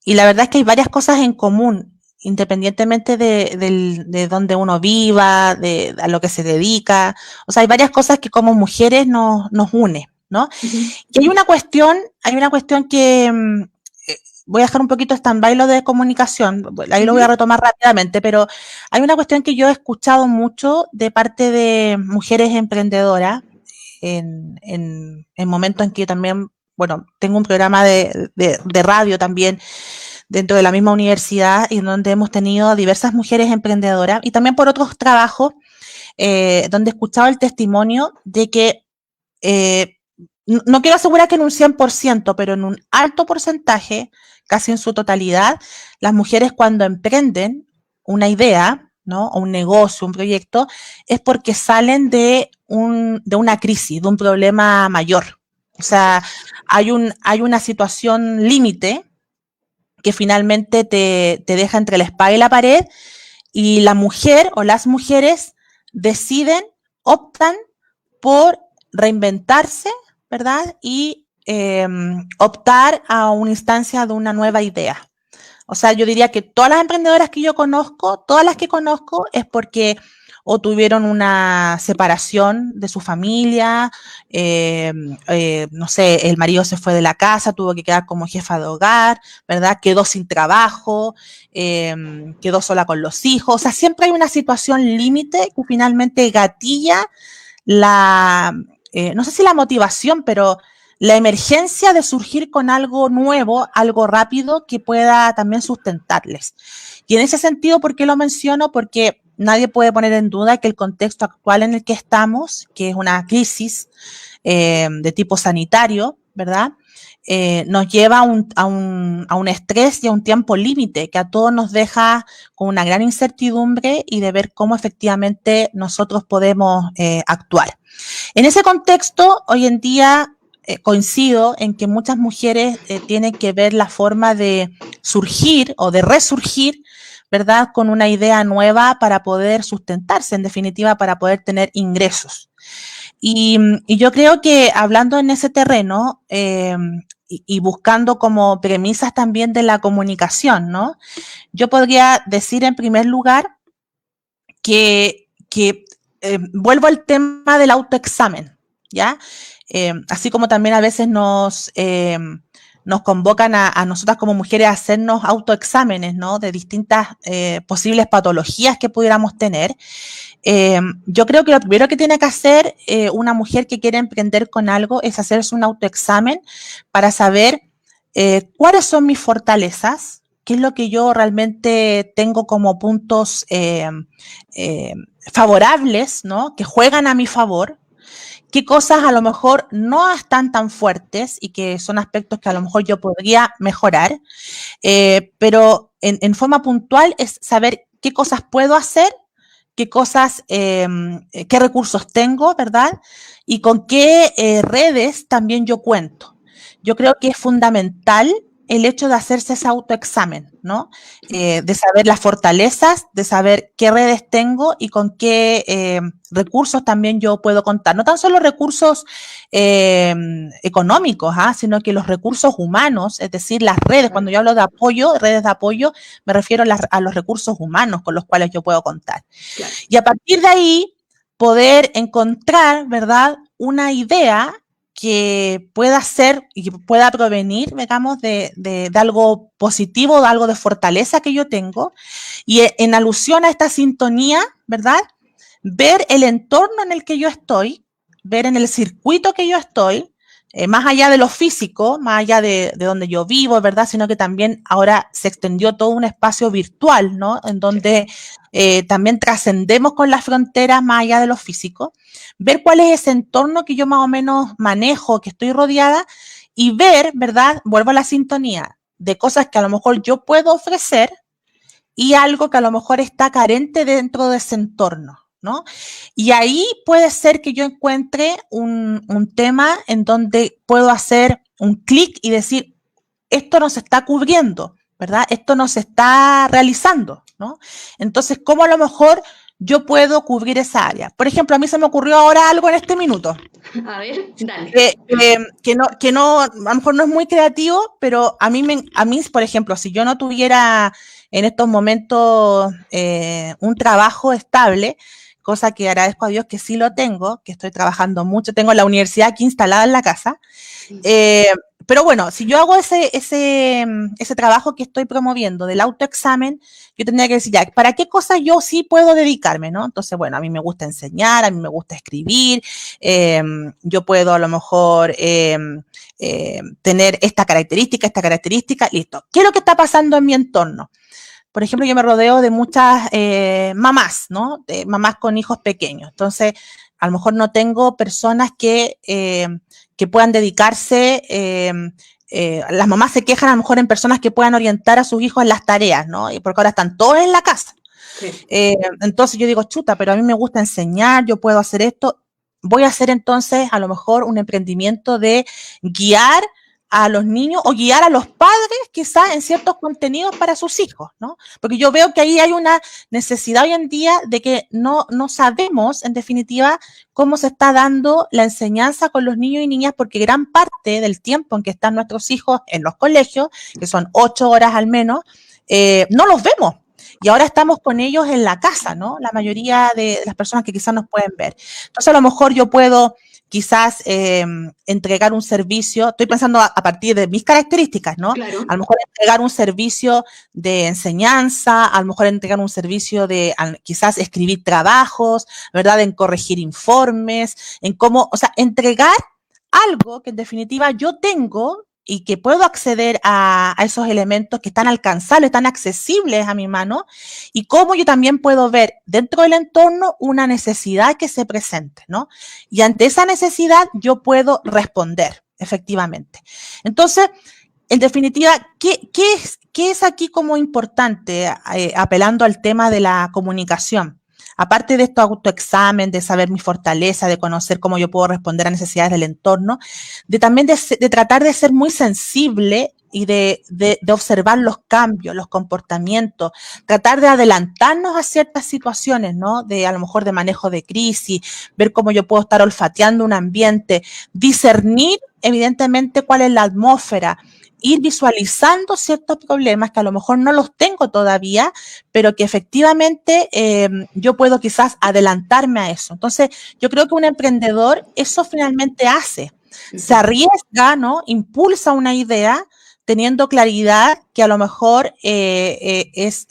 la verdad es que hay varias cosas en común, independientemente de dónde uno viva, a lo que se dedica. O sea, hay varias cosas que como mujeres nos une, ¿no? Y hay una cuestión que voy a dejar un poquito stand-by lo de comunicación, ahí lo voy a retomar rápidamente, pero hay una cuestión que yo he escuchado mucho de parte de mujeres emprendedoras en momentos en que también, bueno, tengo un programa de radio también dentro de la misma universidad y donde hemos tenido diversas mujeres emprendedoras y también por otros trabajos donde he escuchado el testimonio de que no quiero asegurar que en un 100%, pero en un alto porcentaje, casi en su totalidad, las mujeres cuando emprenden una idea, ¿no? O un negocio, un proyecto, es porque salen de una crisis, de un problema mayor. O sea, hay una situación límite que finalmente te deja entre la espada y la pared y la mujer o las mujeres optan por reinventarse, ¿verdad? Y optar a una instancia de una nueva idea. O sea, yo diría que todas las emprendedoras que yo conozco, todas las que conozco, es porque o tuvieron una separación de su familia, no sé, el marido se fue de la casa, tuvo que quedar como jefa de hogar, ¿verdad? Quedó sin trabajo, quedó sola con los hijos. O sea, siempre hay una situación límite que finalmente gatilla no sé si la motivación, pero la emergencia de surgir con algo nuevo, algo rápido que pueda también sustentarles. Y en ese sentido, ¿por qué lo menciono? Porque nadie puede poner en duda que el contexto actual en el que estamos, que es una crisis de tipo sanitario, ¿verdad? Nos lleva a un estrés y a un tiempo límite que a todos nos deja con una gran incertidumbre y de ver cómo efectivamente nosotros podemos actuar. En ese contexto, hoy en día coincido en que muchas mujeres tienen que ver la forma de surgir o de resurgir ¿verdad? Con una idea nueva para poder sustentarse, en definitiva, para poder tener ingresos. Y yo creo que hablando en ese terreno y buscando como premisas también de la comunicación, ¿no? Yo podría decir en primer lugar que vuelvo al tema del autoexamen, ¿ya? Así como también a veces nos convocan a nosotras como mujeres a hacernos autoexámenes, ¿no? De distintas posibles patologías que pudiéramos tener. Yo creo que lo primero que tiene que hacer una mujer que quiere emprender con algo es hacerse un autoexamen para saber cuáles son mis fortalezas, qué es lo que yo realmente tengo como puntos favorables, ¿no? Que juegan a mi favor, qué cosas a lo mejor no están tan fuertes y que son aspectos que a lo mejor yo podría mejorar, pero en forma puntual es saber qué cosas puedo hacer, qué cosas, qué recursos tengo, ¿verdad? Y con qué redes también yo cuento. Yo creo que es fundamental el hecho de hacerse ese autoexamen, ¿no? De saber las fortalezas, de saber qué redes tengo y con qué recursos también yo puedo contar. No tan solo recursos económicos, sino que los recursos humanos, es decir, las redes. Cuando yo hablo de apoyo, redes de apoyo, me refiero a los recursos humanos con los cuales yo puedo contar. Claro. Y a partir de ahí, poder encontrar, ¿verdad?, una idea que pueda ser y que pueda provenir, digamos, de algo positivo, de algo de fortaleza que yo tengo, y en alusión a esta sintonía, ¿verdad?, ver el entorno en el que yo estoy, ver en el circuito que yo estoy, más allá de lo físico, más allá de donde yo vivo, ¿verdad?, sino que también ahora se extendió todo un espacio virtual, ¿no?, en donde también trascendemos con las fronteras más allá de lo físico, ver cuál es ese entorno que yo más o menos manejo, que estoy rodeada, y ver, ¿verdad?, vuelvo a la sintonía de cosas que a lo mejor yo puedo ofrecer y algo que a lo mejor está carente dentro de ese entorno, ¿no? Y ahí puede ser que yo encuentre un tema en donde puedo hacer un clic y decir, esto no se está cubriendo, ¿verdad? Esto no se está realizando, ¿no? Entonces, ¿cómo a lo mejor yo puedo cubrir esa área? Por ejemplo, a mí se me ocurrió ahora algo en este minuto. A ver, dale. Que no, a lo mejor no es muy creativo, pero a mí, por ejemplo, si yo no tuviera en estos momentos un trabajo estable, cosa que agradezco a Dios que sí lo tengo, que estoy trabajando mucho, tengo la universidad aquí instalada en la casa, pero bueno, si yo hago ese trabajo que estoy promoviendo del autoexamen, yo tendría que decir, ya, ¿para qué cosas yo sí puedo dedicarme, no? Entonces, bueno, a mí me gusta enseñar, a mí me gusta escribir, yo puedo a lo mejor tener esta característica, listo. ¿Qué es lo que está pasando en mi entorno? Por ejemplo, yo me rodeo de muchas mamás, ¿no? De mamás con hijos pequeños. Entonces, a lo mejor no tengo personas que puedan dedicarse, las mamás se quejan a lo mejor en personas que puedan orientar a sus hijos en las tareas, ¿no? Y porque ahora están todos en la casa. Sí. Entonces yo digo, chuta, pero a mí me gusta enseñar, yo puedo hacer esto. Voy a hacer entonces a lo mejor un emprendimiento de guiar a los niños o guiar a los padres quizás en ciertos contenidos para sus hijos, ¿no? Porque yo veo que ahí hay una necesidad hoy en día de que no sabemos, en definitiva, cómo se está dando la enseñanza con los niños y niñas, porque gran parte del tiempo en que están nuestros hijos en los colegios, que son 8 horas al menos, no los vemos. Y ahora estamos con ellos en la casa, ¿no? La mayoría de las personas que quizás nos pueden ver. Entonces, a lo mejor yo puedo quizás entregar un servicio, estoy pensando a partir de mis características, ¿no? Claro. A lo mejor entregar un servicio de enseñanza, a lo mejor entregar un servicio de quizás escribir trabajos, ¿verdad? En corregir informes, en cómo, o sea, entregar algo que en definitiva yo tengo y que puedo acceder a esos elementos que están alcanzables, están accesibles a mi mano, y cómo yo también puedo ver dentro del entorno una necesidad que se presente, ¿no? Y ante esa necesidad yo puedo responder, efectivamente. Entonces, en definitiva, ¿qué es aquí como importante, apelando al tema de la comunicación? Aparte de este autoexamen, de saber mi fortaleza, de conocer cómo yo puedo responder a necesidades del entorno, de también de tratar de ser muy sensible y de observar los cambios, los comportamientos, tratar de adelantarnos a ciertas situaciones, ¿no? De a lo mejor de manejo de crisis, ver cómo yo puedo estar olfateando un ambiente, discernir evidentemente cuál es la atmósfera, ir visualizando ciertos problemas que a lo mejor no los tengo todavía, pero que efectivamente yo puedo quizás adelantarme a eso. Entonces, yo creo que un emprendedor eso finalmente hace. Se arriesga, ¿no? Impulsa una idea teniendo claridad que a lo mejor es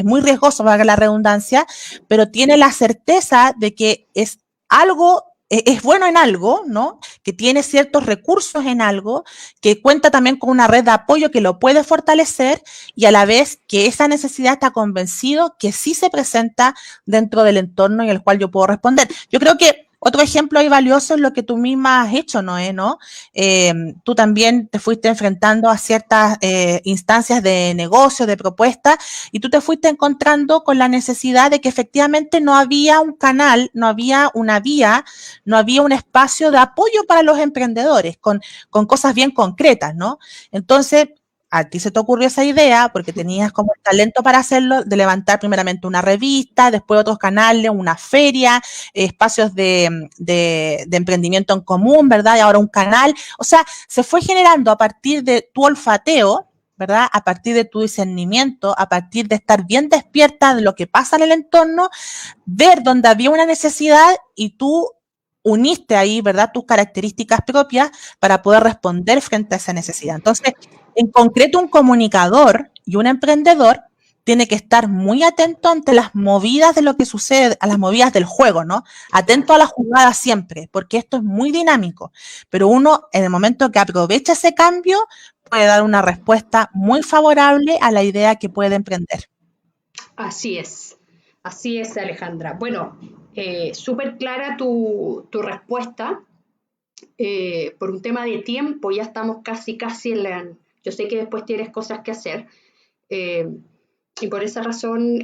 muy riesgoso, valga la redundancia, pero tiene la certeza de que es algo, es bueno en algo, ¿no? Que tiene ciertos recursos en algo, que cuenta también con una red de apoyo que lo puede fortalecer y a la vez que esa necesidad está convencido que sí se presenta dentro del entorno en el cual yo puedo responder. Yo creo que otro ejemplo ahí valioso es lo que tú misma has hecho, Noé, ¿no? Tú también te fuiste enfrentando a ciertas instancias de negocio, de propuestas, y tú te fuiste encontrando con la necesidad de que efectivamente no había un canal, no había una vía, no había un espacio de apoyo para los emprendedores, con cosas bien concretas, ¿no? Entonces, a ti se te ocurrió esa idea porque tenías como el talento para hacerlo, de levantar primeramente una revista, después otros canales, una feria, espacios de emprendimiento en común, ¿verdad? Y ahora un canal. O sea, se fue generando a partir de tu olfateo, ¿verdad? A partir de tu discernimiento, a partir de estar bien despierta de lo que pasa en el entorno, ver dónde había una necesidad y tú uniste ahí, ¿verdad? Tus características propias para poder responder frente a esa necesidad. Entonces, en concreto, un comunicador y un emprendedor tiene que estar muy atento ante las movidas de lo que sucede, a las movidas del juego, ¿no? Atento a la jugada siempre, porque esto es muy dinámico. Pero uno, en el momento que aprovecha ese cambio, puede dar una respuesta muy favorable a la idea que puede emprender. Así es, Alejandra. Bueno, súper clara tu respuesta. Por un tema de tiempo, ya estamos casi en la... Yo sé que después tienes cosas que hacer. Y por esa razón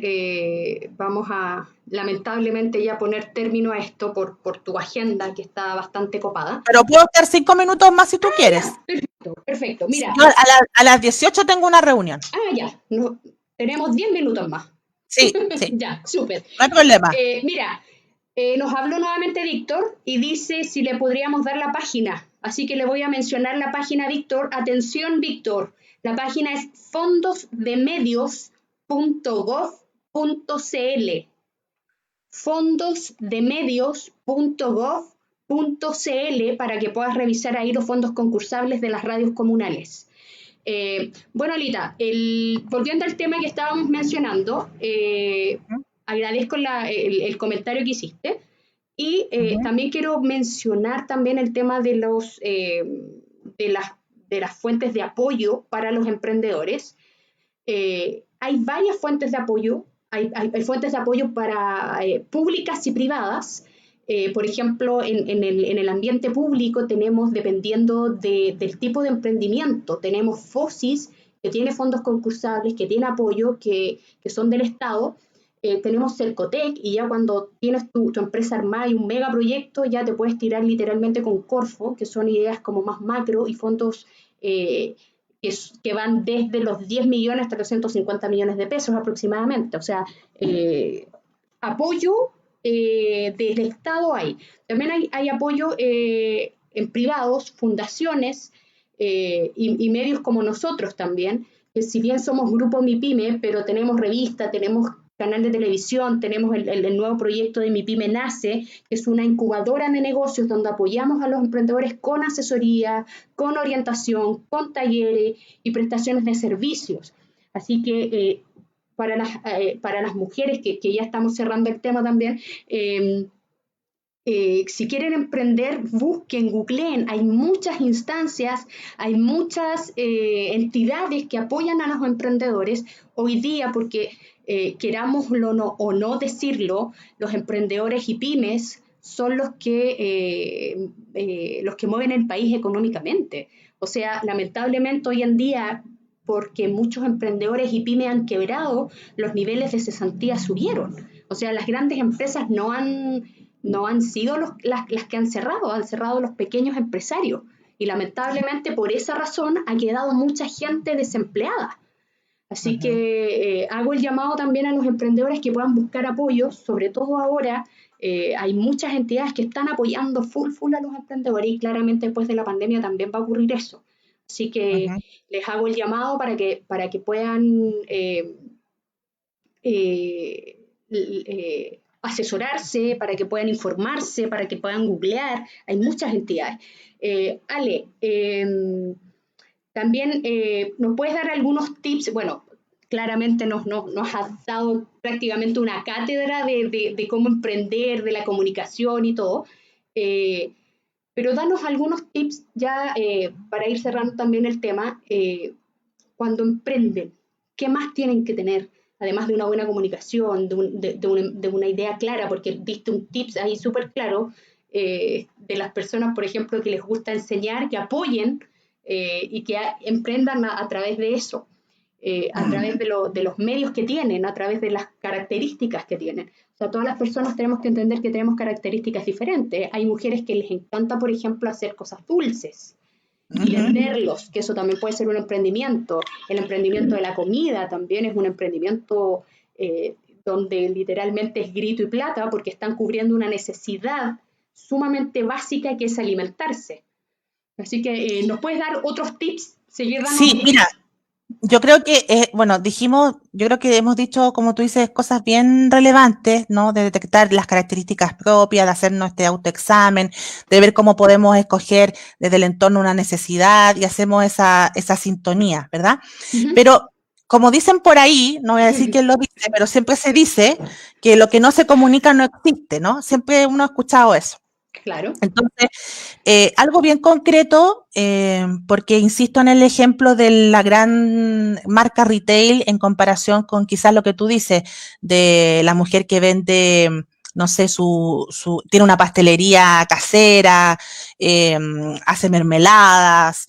vamos a, lamentablemente, ya poner término a esto por tu agenda, que está bastante copada. Pero puedo estar 5 minutos más si tú quieres. Ya, perfecto. Mira. Yo a las 18 tengo una reunión. Ya. No, tenemos 10 minutos más. Sí. Ya, súper. No hay problema. Mira, nos habló nuevamente Víctor y dice si le podríamos dar la página. Así que le voy a mencionar la página, Víctor. Atención, Víctor. La página es fondosdemedios.gov.cl. fondosdemedios.gov.cl para que puedas revisar ahí los fondos concursables de las radios comunales. Bueno, Alita, volviendo al tema que estábamos mencionando, agradezco el comentario que hiciste y también quiero mencionar también el tema de las fuentes de apoyo para los emprendedores. Hay varias fuentes de apoyo, hay fuentes de apoyo para públicas y privadas. Por ejemplo, en el ambiente público tenemos, dependiendo del tipo de emprendimiento, tenemos FOSIS, que tiene fondos concursables, que tiene apoyo, que son del Estado. Tenemos Cercotec, y ya cuando tienes tu empresa armada y un megaproyecto, ya te puedes tirar literalmente con Corfo, que son ideas como más macro y fondos que van desde los 10 millones hasta los 150 millones de pesos aproximadamente. O sea, apoyo del Estado hay. También hay apoyo en privados, fundaciones y medios como nosotros también, que si bien somos Grupo MIPYME, pero tenemos revista, tenemos canal de televisión, tenemos el nuevo proyecto de MIPYME Nace, que es una incubadora de negocios donde apoyamos a los emprendedores con asesoría, con orientación, con talleres y prestaciones de servicios. Así que para las mujeres, que ya estamos cerrando el tema también, si quieren emprender, busquen, googleen, hay muchas instancias, hay muchas entidades que apoyan a los emprendedores hoy día, porque querámoslo o no decirlo, los emprendedores y pymes son los que mueven el país económicamente. O sea, lamentablemente hoy en día, porque muchos emprendedores y pymes han quebrado, los niveles de cesantía subieron. O sea, las grandes empresas no han sido las que han cerrado los pequeños empresarios. y lamentablemente por esa razón ha quedado mucha gente desempleada. Así que hago el llamado también a los emprendedores que puedan buscar apoyo, sobre todo ahora. Hay muchas entidades que están apoyando full a los emprendedores y claramente después de la pandemia también va a ocurrir eso. Así que les hago el llamado para que puedan asesorarse, para que puedan informarse, para que puedan googlear. Hay muchas entidades. Ale, también nos puedes dar algunos tips. Bueno, claramente nos has dado prácticamente una cátedra de cómo emprender, de la comunicación y todo, pero danos algunos tips ya para ir cerrando también el tema. Cuando emprenden, ¿qué más tienen que tener? Además de una buena comunicación, de una idea clara, porque diste un tips ahí súper claro de las personas, por ejemplo, que les gusta enseñar, que apoyen y que emprendan a través de eso. A través de los medios que tienen, a través de las características que tienen. O sea, todas las personas tenemos que entender que tenemos características diferentes. Hay mujeres que les encanta, por ejemplo, hacer cosas dulces y venderlos, que eso también puede ser un emprendimiento. El emprendimiento de la comida también es un emprendimiento donde literalmente es grito y plata porque están cubriendo una necesidad sumamente básica que es alimentarse. Así que, ¿nos puedes dar otros tips? Seguir dando Sí, tips. mira, yo creo que, yo creo que hemos dicho, como tú dices, cosas bien relevantes, ¿no? De detectar las características propias, de hacernos este autoexamen, de ver cómo podemos escoger desde el entorno una necesidad y hacemos esa sintonía, ¿verdad? Pero, como dicen por ahí, no voy a decir quién lo dice, pero siempre se dice que lo que no se comunica no existe, ¿no? Siempre uno ha escuchado eso. Claro. Entonces, algo bien concreto, porque insisto en el ejemplo de la gran marca retail en comparación con quizás lo que tú dices de la mujer que vende, no sé, tiene una pastelería casera, hace mermeladas,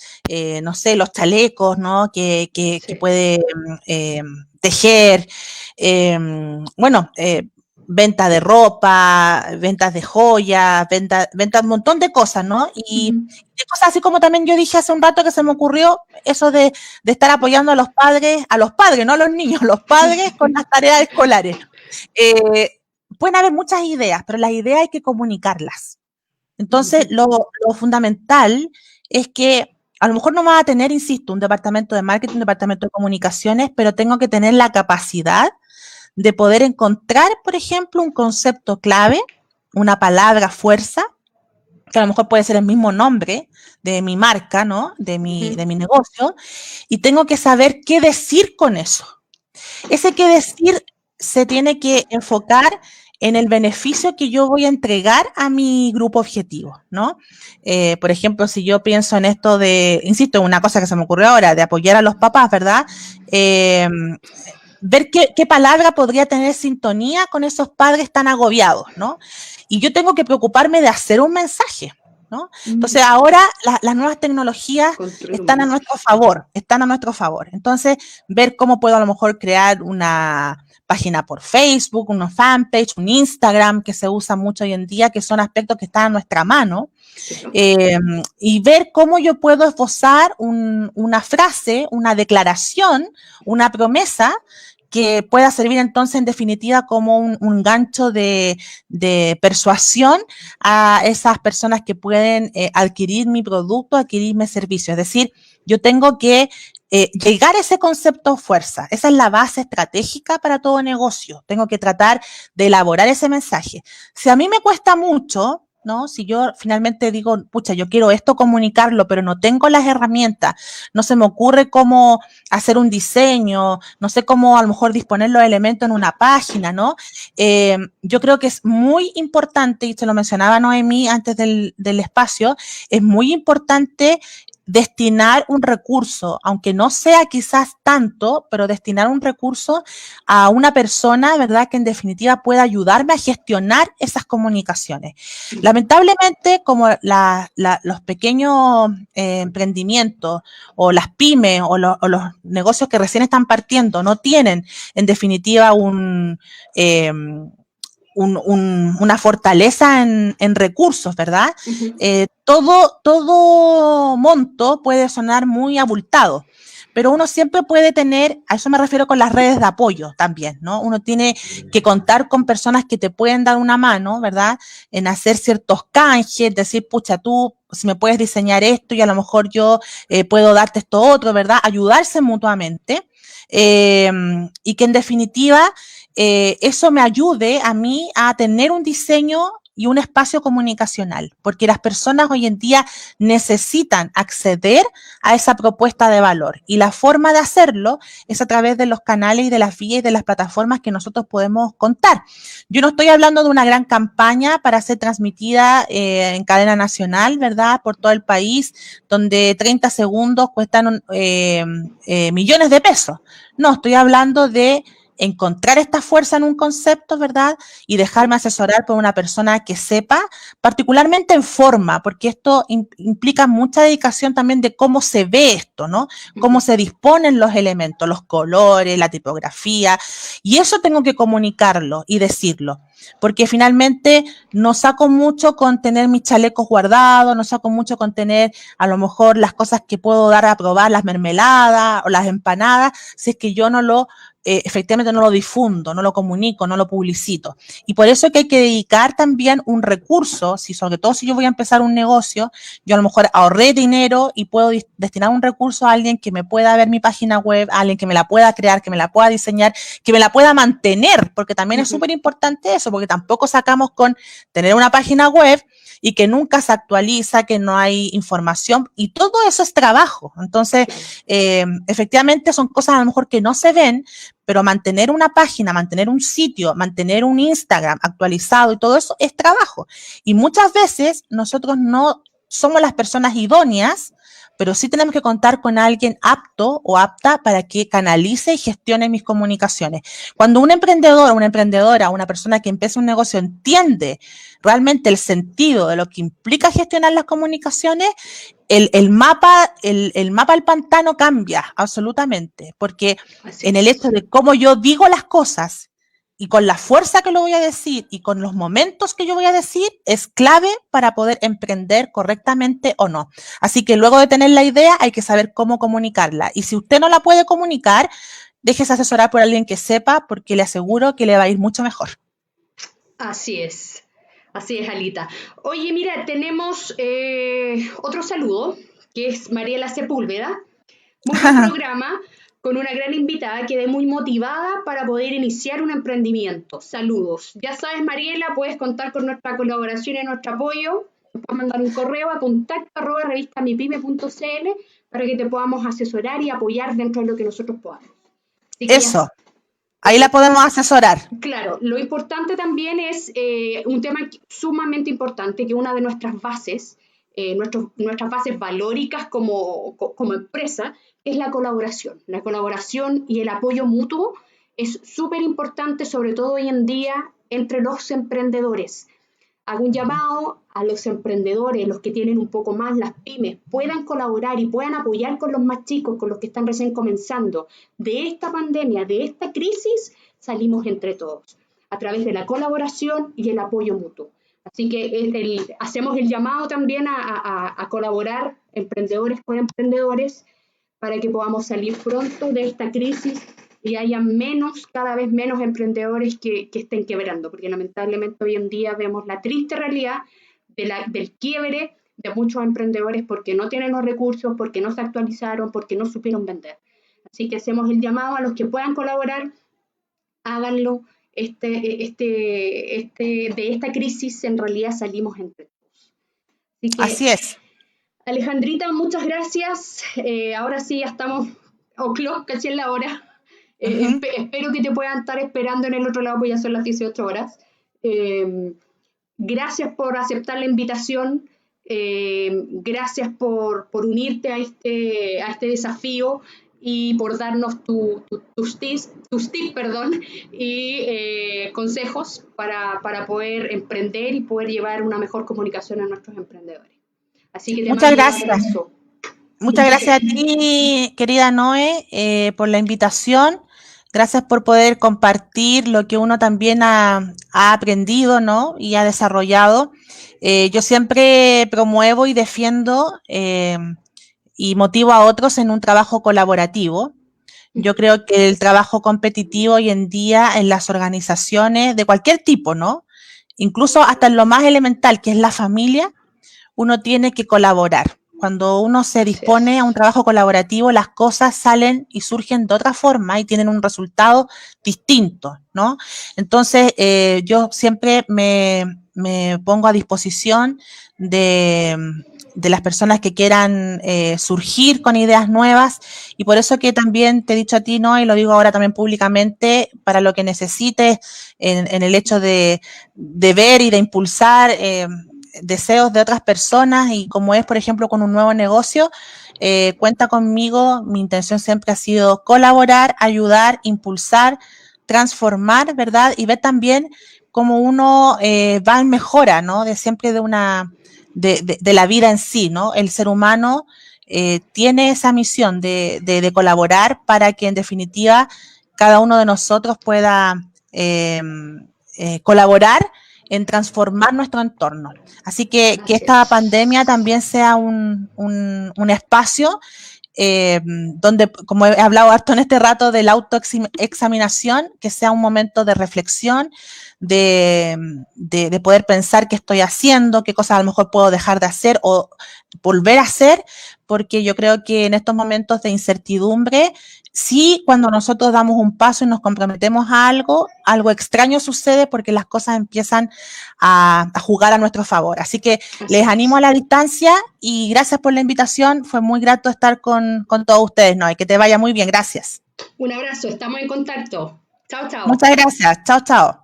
no sé, los chalecos, ¿no? Que puede tejer, bueno, venta de ropa, ventas de joyas, venta un montón de cosas, ¿no? Y de cosas así como también yo dije hace un rato que se me ocurrió eso de estar apoyando a los padres, no a los niños, los padres con las tareas escolares. Pueden haber muchas ideas, pero las ideas hay que comunicarlas. Entonces, lo fundamental es que a lo mejor no va a tener, insisto, un departamento de marketing, un departamento de comunicaciones, pero tengo que tener la capacidad de poder encontrar, por ejemplo, un concepto clave, una palabra fuerza, que a lo mejor puede ser el mismo nombre de mi marca, ¿no? De mi negocio, y tengo que saber qué decir con eso. Ese qué decir se tiene que enfocar en el beneficio que yo voy a entregar a mi grupo objetivo, ¿no? Por ejemplo, si yo pienso en esto de, insisto, una cosa que se me ocurrió ahora, de apoyar a los papás, ¿verdad? Ver qué palabra podría tener sintonía con esos padres tan agobiados, ¿no? Y yo tengo que preocuparme de hacer un mensaje, ¿no? Entonces ahora las nuevas tecnologías están a nuestro favor, Entonces, ver cómo puedo a lo mejor crear una página por Facebook, una fanpage, un Instagram que se usa mucho hoy en día, que son aspectos que están a nuestra mano. Y ver cómo yo puedo esbozar una frase, una declaración, una promesa que pueda servir entonces en definitiva como un gancho de persuasión a esas personas que pueden adquirir mi producto, adquirir mi servicio. Es decir, yo tengo que llegar a ese concepto fuerza. Esa es la base estratégica para todo negocio. Tengo que tratar de elaborar ese mensaje. Si a mí me cuesta mucho, ¿no? Si yo finalmente digo, pucha, yo quiero esto comunicarlo, pero no tengo las herramientas, no se me ocurre cómo hacer un diseño, no sé cómo a lo mejor disponer los elementos en una página, ¿no? Yo creo que es muy importante, y se lo mencionaba Noemí antes del espacio, es muy importante destinar un recurso, aunque no sea quizás tanto, pero destinar un recurso a una persona, ¿verdad?, que en definitiva pueda ayudarme a gestionar esas comunicaciones. Lamentablemente, como los pequeños emprendimientos o las pymes o los negocios que recién están partiendo no tienen en definitiva una fortaleza en recursos, ¿verdad? Uh-huh. Todo monto puede sonar muy abultado, pero uno siempre puede tener, a eso me refiero con las redes de apoyo también, ¿no? Uno tiene que contar con personas que te pueden dar una mano, ¿verdad? En hacer ciertos canjes, decir, pucha, tú, si me puedes diseñar esto y a lo mejor yo puedo darte esto otro, ¿verdad? Ayudarse mutuamente. Y que en definitiva eso me ayude a mí a tener un diseño y un espacio comunicacional, porque las personas hoy en día necesitan acceder a esa propuesta de valor y la forma de hacerlo es a través de los canales y de las vías y de las plataformas que nosotros podemos contar. Yo no estoy hablando de una gran campaña para ser transmitida en cadena nacional, ¿verdad? Por todo el país, donde 30 segundos cuestan millones de pesos. No, estoy hablando de encontrar esta fuerza en un concepto, ¿verdad? Y dejarme asesorar por una persona que sepa, particularmente en forma, porque esto implica mucha dedicación también de cómo se ve esto, ¿no? Cómo se disponen los elementos, los colores, la tipografía, y eso tengo que comunicarlo y decirlo, porque finalmente no saco mucho con tener mis chalecos guardados, no saco mucho con tener a lo mejor las cosas que puedo dar a probar, las mermeladas o las empanadas, si es que yo no lo efectivamente no lo difundo, no lo comunico, no lo publicito. Y por eso es que hay que dedicar también un recurso, sobre todo si yo voy a empezar un negocio, yo a lo mejor ahorré dinero y puedo destinar un recurso a alguien que me pueda ver mi página web, a alguien que me la pueda crear, que me la pueda diseñar, que me la pueda mantener, porque también es súper importante eso, porque tampoco sacamos con tener una página web y que nunca se actualiza, que no hay información, y todo eso es trabajo. Entonces, efectivamente son cosas a lo mejor que no se ven, pero mantener una página, mantener un sitio, mantener un Instagram actualizado y todo eso es trabajo. Y muchas veces nosotros no somos las personas idóneas, pero sí tenemos que contar con alguien apto o apta para que canalice y gestione mis comunicaciones. Cuando un emprendedor o una emprendedora, una persona que empieza un negocio entiende realmente el sentido de lo que implica gestionar las comunicaciones, el mapa del pantano cambia absolutamente, porque Así en el es. hecho de cómo yo digo las cosas y con la fuerza que lo voy a decir y con los momentos que yo voy a decir, es clave para poder emprender correctamente o no. Así que luego de tener la idea, hay que saber cómo comunicarla. Y si usted no la puede comunicar, déjese asesorar por alguien que sepa, porque le aseguro que le va a ir mucho mejor. Así es, Alita. Oye, mira, tenemos otro saludo, que es Mariela Sepúlveda. Muy buen programa, con una gran invitada. Quedé muy motivada para poder iniciar un emprendimiento. Saludos. Ya sabes, Mariela, puedes contar con nuestra colaboración y nuestro apoyo. Nos puedes mandar un correo a contacto@revistamipyme.cl para que te podamos asesorar y apoyar dentro de lo que nosotros podamos. Así que Eso, ahí la podemos asesorar. Claro, lo importante también es un tema sumamente importante, que una de nuestras bases, nuestras bases valóricas como empresa, es la colaboración. La colaboración y el apoyo mutuo es súper importante, sobre todo hoy en día, entre los emprendedores. Hago un llamado a los emprendedores, los que tienen un poco más, las pymes, puedan colaborar y puedan apoyar con los más chicos, con los que están recién comenzando. De esta pandemia, de esta crisis, salimos entre todos, a través de la colaboración y el apoyo mutuo. Así que hacemos el llamado también a colaborar emprendedores con emprendedores para que podamos salir pronto de esta crisis y haya cada vez menos emprendedores que estén quebrando, porque lamentablemente hoy en día vemos la triste realidad del quiebre de muchos emprendedores porque no tienen los recursos, porque no se actualizaron, porque no supieron vender. Así que hacemos el llamado a los que puedan colaborar, háganlo. De esta crisis en realidad salimos entre todos. Así es. Alejandrita, muchas gracias. Ahora sí, ya estamos o'clock, casi en la hora. Espero que te puedan estar esperando en el otro lado, porque ya son las 18 horas. Gracias por aceptar la invitación. Gracias por unirte a este desafío y por darnos tus tips y consejos para poder emprender y poder llevar una mejor comunicación a nuestros emprendedores. Así que te Muchas mando gracias. un abrazo. Muchas gracias a ti, querida Noé, por la invitación. Gracias por poder compartir lo que uno también ha aprendido, ¿no? Y ha desarrollado. Yo siempre promuevo y defiendo y motivo a otros en un trabajo colaborativo. Yo creo que el trabajo competitivo hoy en día en las organizaciones de cualquier tipo, ¿no? Incluso hasta en lo más elemental, que es la familia, uno tiene que colaborar. Cuando uno se dispone a un trabajo colaborativo, las cosas salen y surgen de otra forma y tienen un resultado distinto, ¿no? Entonces, yo siempre me pongo a disposición de las personas que quieran surgir con ideas nuevas, y por eso que también te he dicho a ti, ¿no? Y lo digo ahora también públicamente, para lo que necesites en el hecho de ver y de impulsar deseos de otras personas, y como es, por ejemplo, con un nuevo negocio, cuenta conmigo. Mi intención siempre ha sido colaborar, ayudar, impulsar, transformar, ¿verdad? Y ver también cómo uno va en mejora, ¿no? De siempre de la vida en sí, ¿no? El ser humano tiene esa misión de colaborar para que en definitiva cada uno de nosotros pueda colaborar en transformar nuestro entorno. Así que esta pandemia también sea un espacio donde, como he hablado harto en este rato de la autoexaminación, que sea un momento de reflexión, de poder pensar qué estoy haciendo, qué cosas a lo mejor puedo dejar de hacer o volver a hacer, porque yo creo que en estos momentos de incertidumbre, sí, cuando nosotros damos un paso y nos comprometemos a algo, algo extraño sucede porque las cosas empiezan a jugar a nuestro favor. Así que les animo a la distancia y gracias por la invitación. Fue muy grato estar con todos ustedes, ¿no? Y que te vaya muy bien. Gracias. Un abrazo, estamos en contacto. Chao, chao. Muchas gracias. Chao, chao.